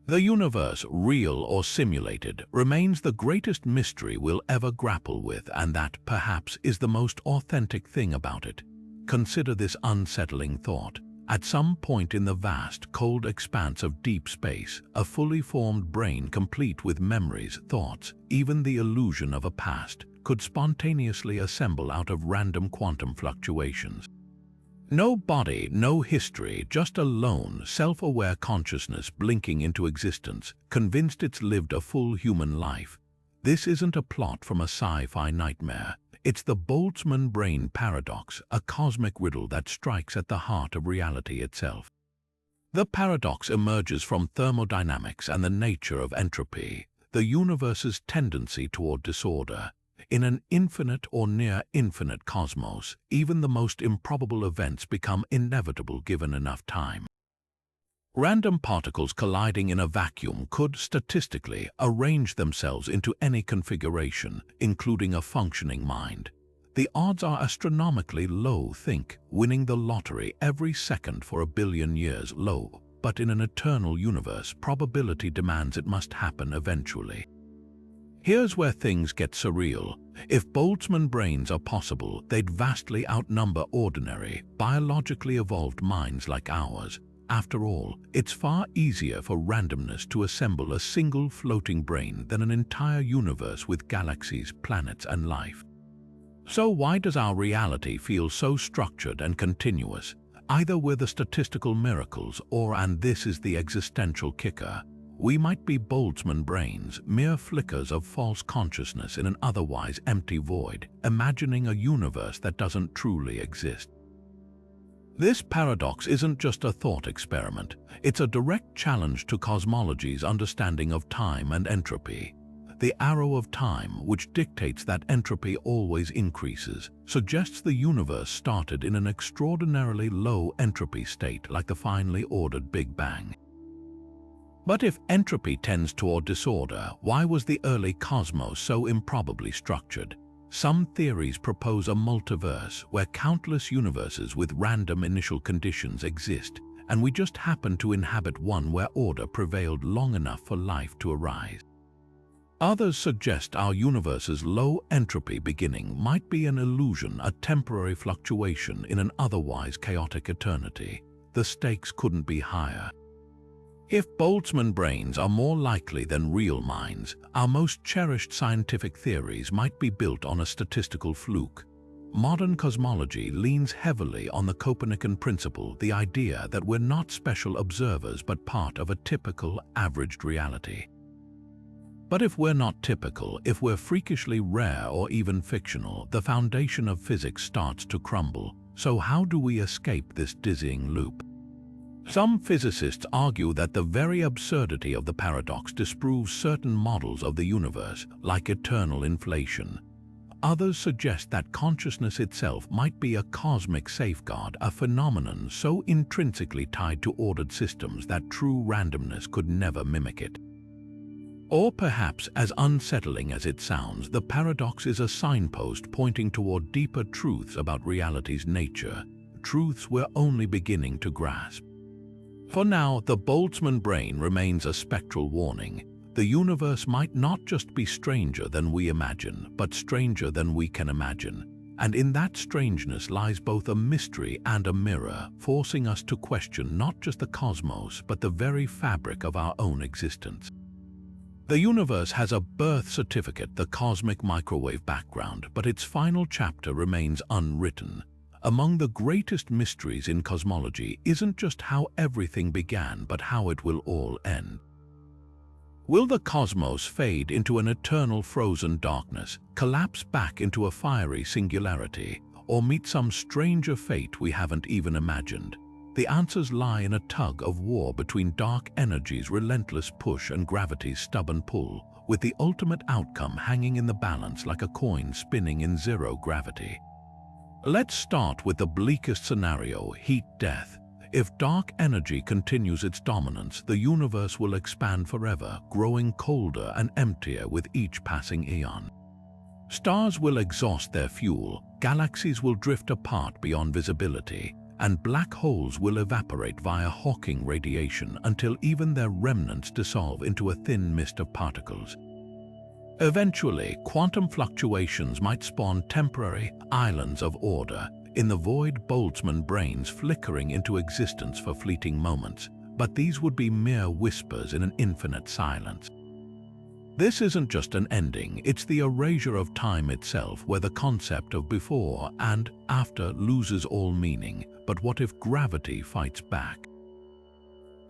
The universe, real or simulated, remains the greatest mystery we'll ever grapple with, and that, perhaps, is the most authentic thing about it. Consider this unsettling thought. At some point in the vast, cold expanse of deep space, a fully formed brain complete with memories, thoughts, even the illusion of a past, could spontaneously assemble out of random quantum fluctuations. No body, no history, just a lone, self-aware consciousness blinking into existence, convinced it's lived a full human life. This isn't a plot from a sci-fi nightmare. It's the Boltzmann brain paradox, a cosmic riddle that strikes at the heart of reality itself. The paradox emerges from thermodynamics and the nature of entropy, the universe's tendency toward disorder. In an infinite or near-infinite cosmos, even the most improbable events become inevitable given enough time. Random particles colliding in a vacuum could, statistically, arrange themselves into any configuration, including a functioning mind. The odds are astronomically low, think, winning the lottery every second for 1 billion years low, but in an eternal universe, probability demands it must happen eventually. Here's where things get surreal. If Boltzmann brains are possible, they'd vastly outnumber ordinary, biologically evolved minds like ours. After all, it's far easier for randomness to assemble a single floating brain than an entire universe with galaxies, planets, and life. So why does our reality feel so structured and continuous? Either we're the statistical miracles, or, and this is the existential kicker, we might be Boltzmann brains, mere flickers of false consciousness in an otherwise empty void, imagining a universe that doesn't truly exist. This paradox isn't just a thought experiment, it's a direct challenge to cosmology's understanding of time and entropy. The arrow of time, which dictates that entropy always increases, suggests the universe started in an extraordinarily low entropy state like the finely ordered Big Bang. But if entropy tends toward disorder, why was the early cosmos so improbably structured? Some theories propose a multiverse where countless universes with random initial conditions exist, and we just happen to inhabit one where order prevailed long enough for life to arise. Others suggest our universe's low entropy beginning might be an illusion, a temporary fluctuation in an otherwise chaotic eternity. The stakes couldn't be higher. If Boltzmann brains are more likely than real minds, our most cherished scientific theories might be built on a statistical fluke. Modern cosmology leans heavily on the Copernican principle, the idea that we're not special observers but part of a typical, averaged reality. But if we're not typical, if we're freakishly rare or even fictional, the foundation of physics starts to crumble. So how do we escape this dizzying loop? Some physicists argue that the very absurdity of the paradox disproves certain models of the universe, like eternal inflation. Others suggest that consciousness itself might be a cosmic safeguard, a phenomenon so intrinsically tied to ordered systems that true randomness could never mimic it. Or perhaps, as unsettling as it sounds, the paradox is a signpost pointing toward deeper truths about reality's nature, truths we're only beginning to grasp. For now, the Boltzmann brain remains a spectral warning. The universe might not just be stranger than we imagine, but stranger than we can imagine. And in that strangeness lies both a mystery and a mirror, forcing us to question not just the cosmos, but the very fabric of our own existence. The universe has a birth certificate, the cosmic microwave background, but its final chapter remains unwritten. Among the greatest mysteries in cosmology isn't just how everything began, but how it will all end. Will the cosmos fade into an eternal frozen darkness, collapse back into a fiery singularity, or meet some stranger fate we haven't even imagined? The answers lie in a tug of war between dark energy's relentless push and gravity's stubborn pull, with the ultimate outcome hanging in the balance like a coin spinning in zero gravity. Let's start with the bleakest scenario, heat death. If dark energy continues its dominance, the universe will expand forever, growing colder and emptier with each passing eon. Stars will exhaust their fuel, galaxies will drift apart beyond visibility, and black holes will evaporate via Hawking radiation until even their remnants dissolve into a thin mist of particles. Eventually, quantum fluctuations might spawn temporary islands of order, in the void Boltzmann brains flickering into existence for fleeting moments, but these would be mere whispers in an infinite silence. This isn't just an ending, it's the erasure of time itself, where the concept of before and after loses all meaning. But what if gravity fights back?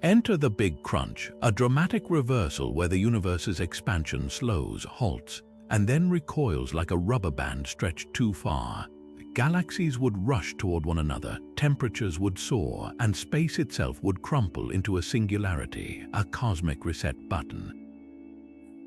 Enter the Big Crunch, a dramatic reversal where the universe's expansion slows, halts, and then recoils like a rubber band stretched too far. Galaxies would rush toward one another, temperatures would soar, and space itself would crumple into a singularity, a cosmic reset button.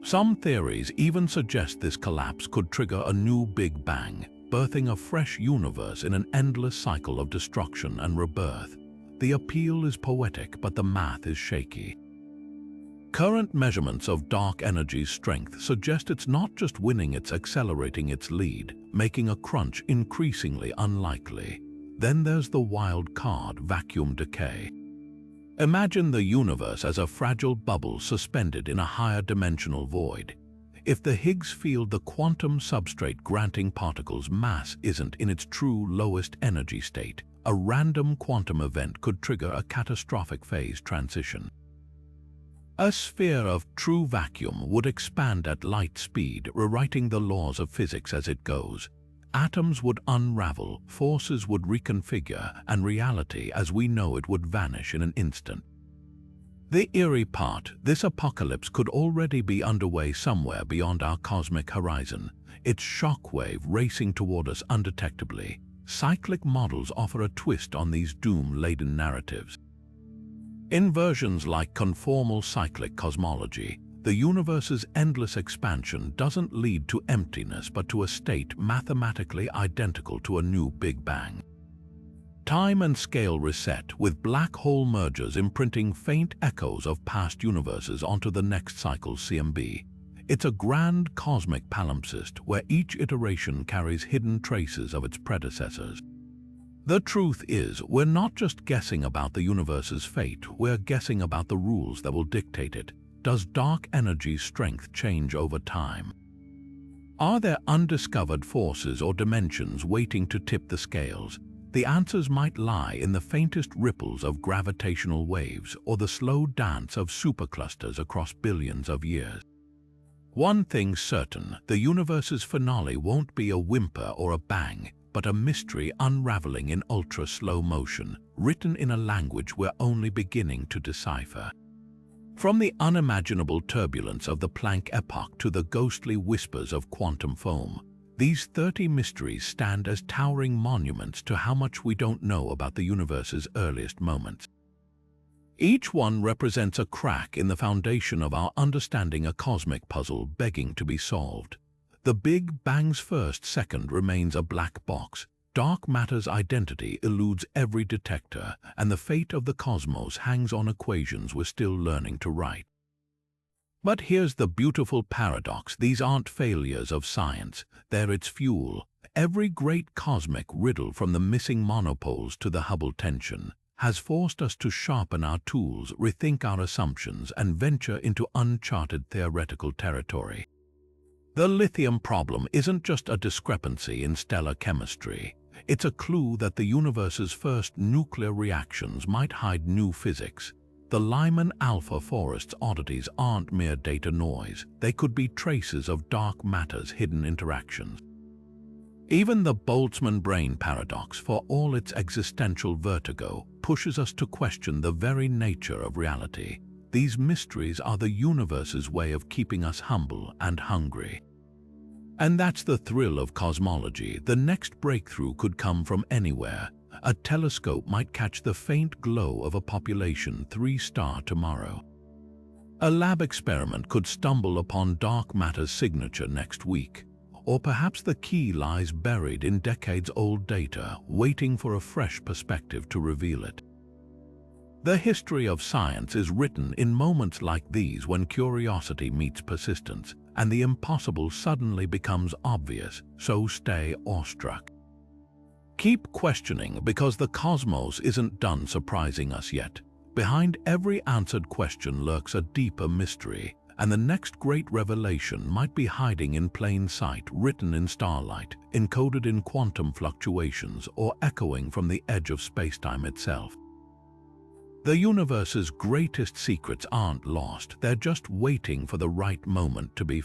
Some theories even suggest this collapse could trigger a new Big Bang, birthing a fresh universe in an endless cycle of destruction and rebirth. The appeal is poetic, but the math is shaky. Current measurements of dark energy's strength suggest it's not just winning, it's accelerating its lead, making a crunch increasingly unlikely. Then there's the wild card, vacuum decay. Imagine the universe as a fragile bubble suspended in a higher dimensional void. If the Higgs field, the quantum substrate granting particles' mass, isn't in its true lowest energy state, a random quantum event could trigger a catastrophic phase transition. A sphere of true vacuum would expand at light speed, rewriting the laws of physics as it goes. Atoms would unravel, forces would reconfigure, and reality as we know it would vanish in an instant. The eerie part, this apocalypse could already be underway somewhere beyond our cosmic horizon, its shockwave racing toward us undetectably. Cyclic models offer a twist on these doom-laden narratives. In versions like conformal cyclic cosmology, the universe's endless expansion doesn't lead to emptiness but to a state mathematically identical to a new Big Bang. Time and scale reset, with black hole mergers imprinting faint echoes of past universes onto the next cycle's CMB. It's a grand cosmic palimpsest where each iteration carries hidden traces of its predecessors. The truth is, we're not just guessing about the universe's fate, we're guessing about the rules that will dictate it. Does dark energy's strength change over time? Are there undiscovered forces or dimensions waiting to tip the scales? The answers might lie in the faintest ripples of gravitational waves or the slow dance of superclusters across billions of years. One thing's certain, the universe's finale won't be a whimper or a bang, but a mystery unraveling in ultra-slow motion, written in a language we're only beginning to decipher. From the unimaginable turbulence of the Planck epoch to the ghostly whispers of quantum foam, these 30 mysteries stand as towering monuments to how much we don't know about the universe's earliest moments. Each one represents a crack in the foundation of our understanding, a cosmic puzzle begging to be solved. The Big Bang's first second remains a black box. Dark matter's identity eludes every detector, and the fate of the cosmos hangs on equations we're still learning to write. But here's the beautiful paradox. These aren't failures of science, they're its fuel. Every great cosmic riddle, from the missing monopoles to the Hubble tension, has forced us to sharpen our tools, rethink our assumptions, and venture into uncharted theoretical territory. The lithium problem isn't just a discrepancy in stellar chemistry. It's a clue that the universe's first nuclear reactions might hide new physics. The Lyman alpha forest's oddities aren't mere data noise. They could be traces of dark matter's hidden interactions. Even the Boltzmann brain paradox, for all its existential vertigo, pushes us to question the very nature of reality. These mysteries are the universe's way of keeping us humble and hungry. And that's the thrill of cosmology. The next breakthrough could come from anywhere. A telescope might catch the faint glow of a population 3-star tomorrow. A lab experiment could stumble upon dark matter's signature next week. Or perhaps the key lies buried in decades-old data, waiting for a fresh perspective to reveal it. The history of science is written in moments like these when curiosity meets persistence and the impossible suddenly becomes obvious, so stay awestruck. Keep questioning because the cosmos isn't done surprising us yet. Behind every answered question lurks a deeper mystery, and the next great revelation might be hiding in plain sight, written in starlight, encoded in quantum fluctuations, or echoing from the edge of spacetime itself. The universe's greatest secrets aren't lost, they're just waiting for the right moment to be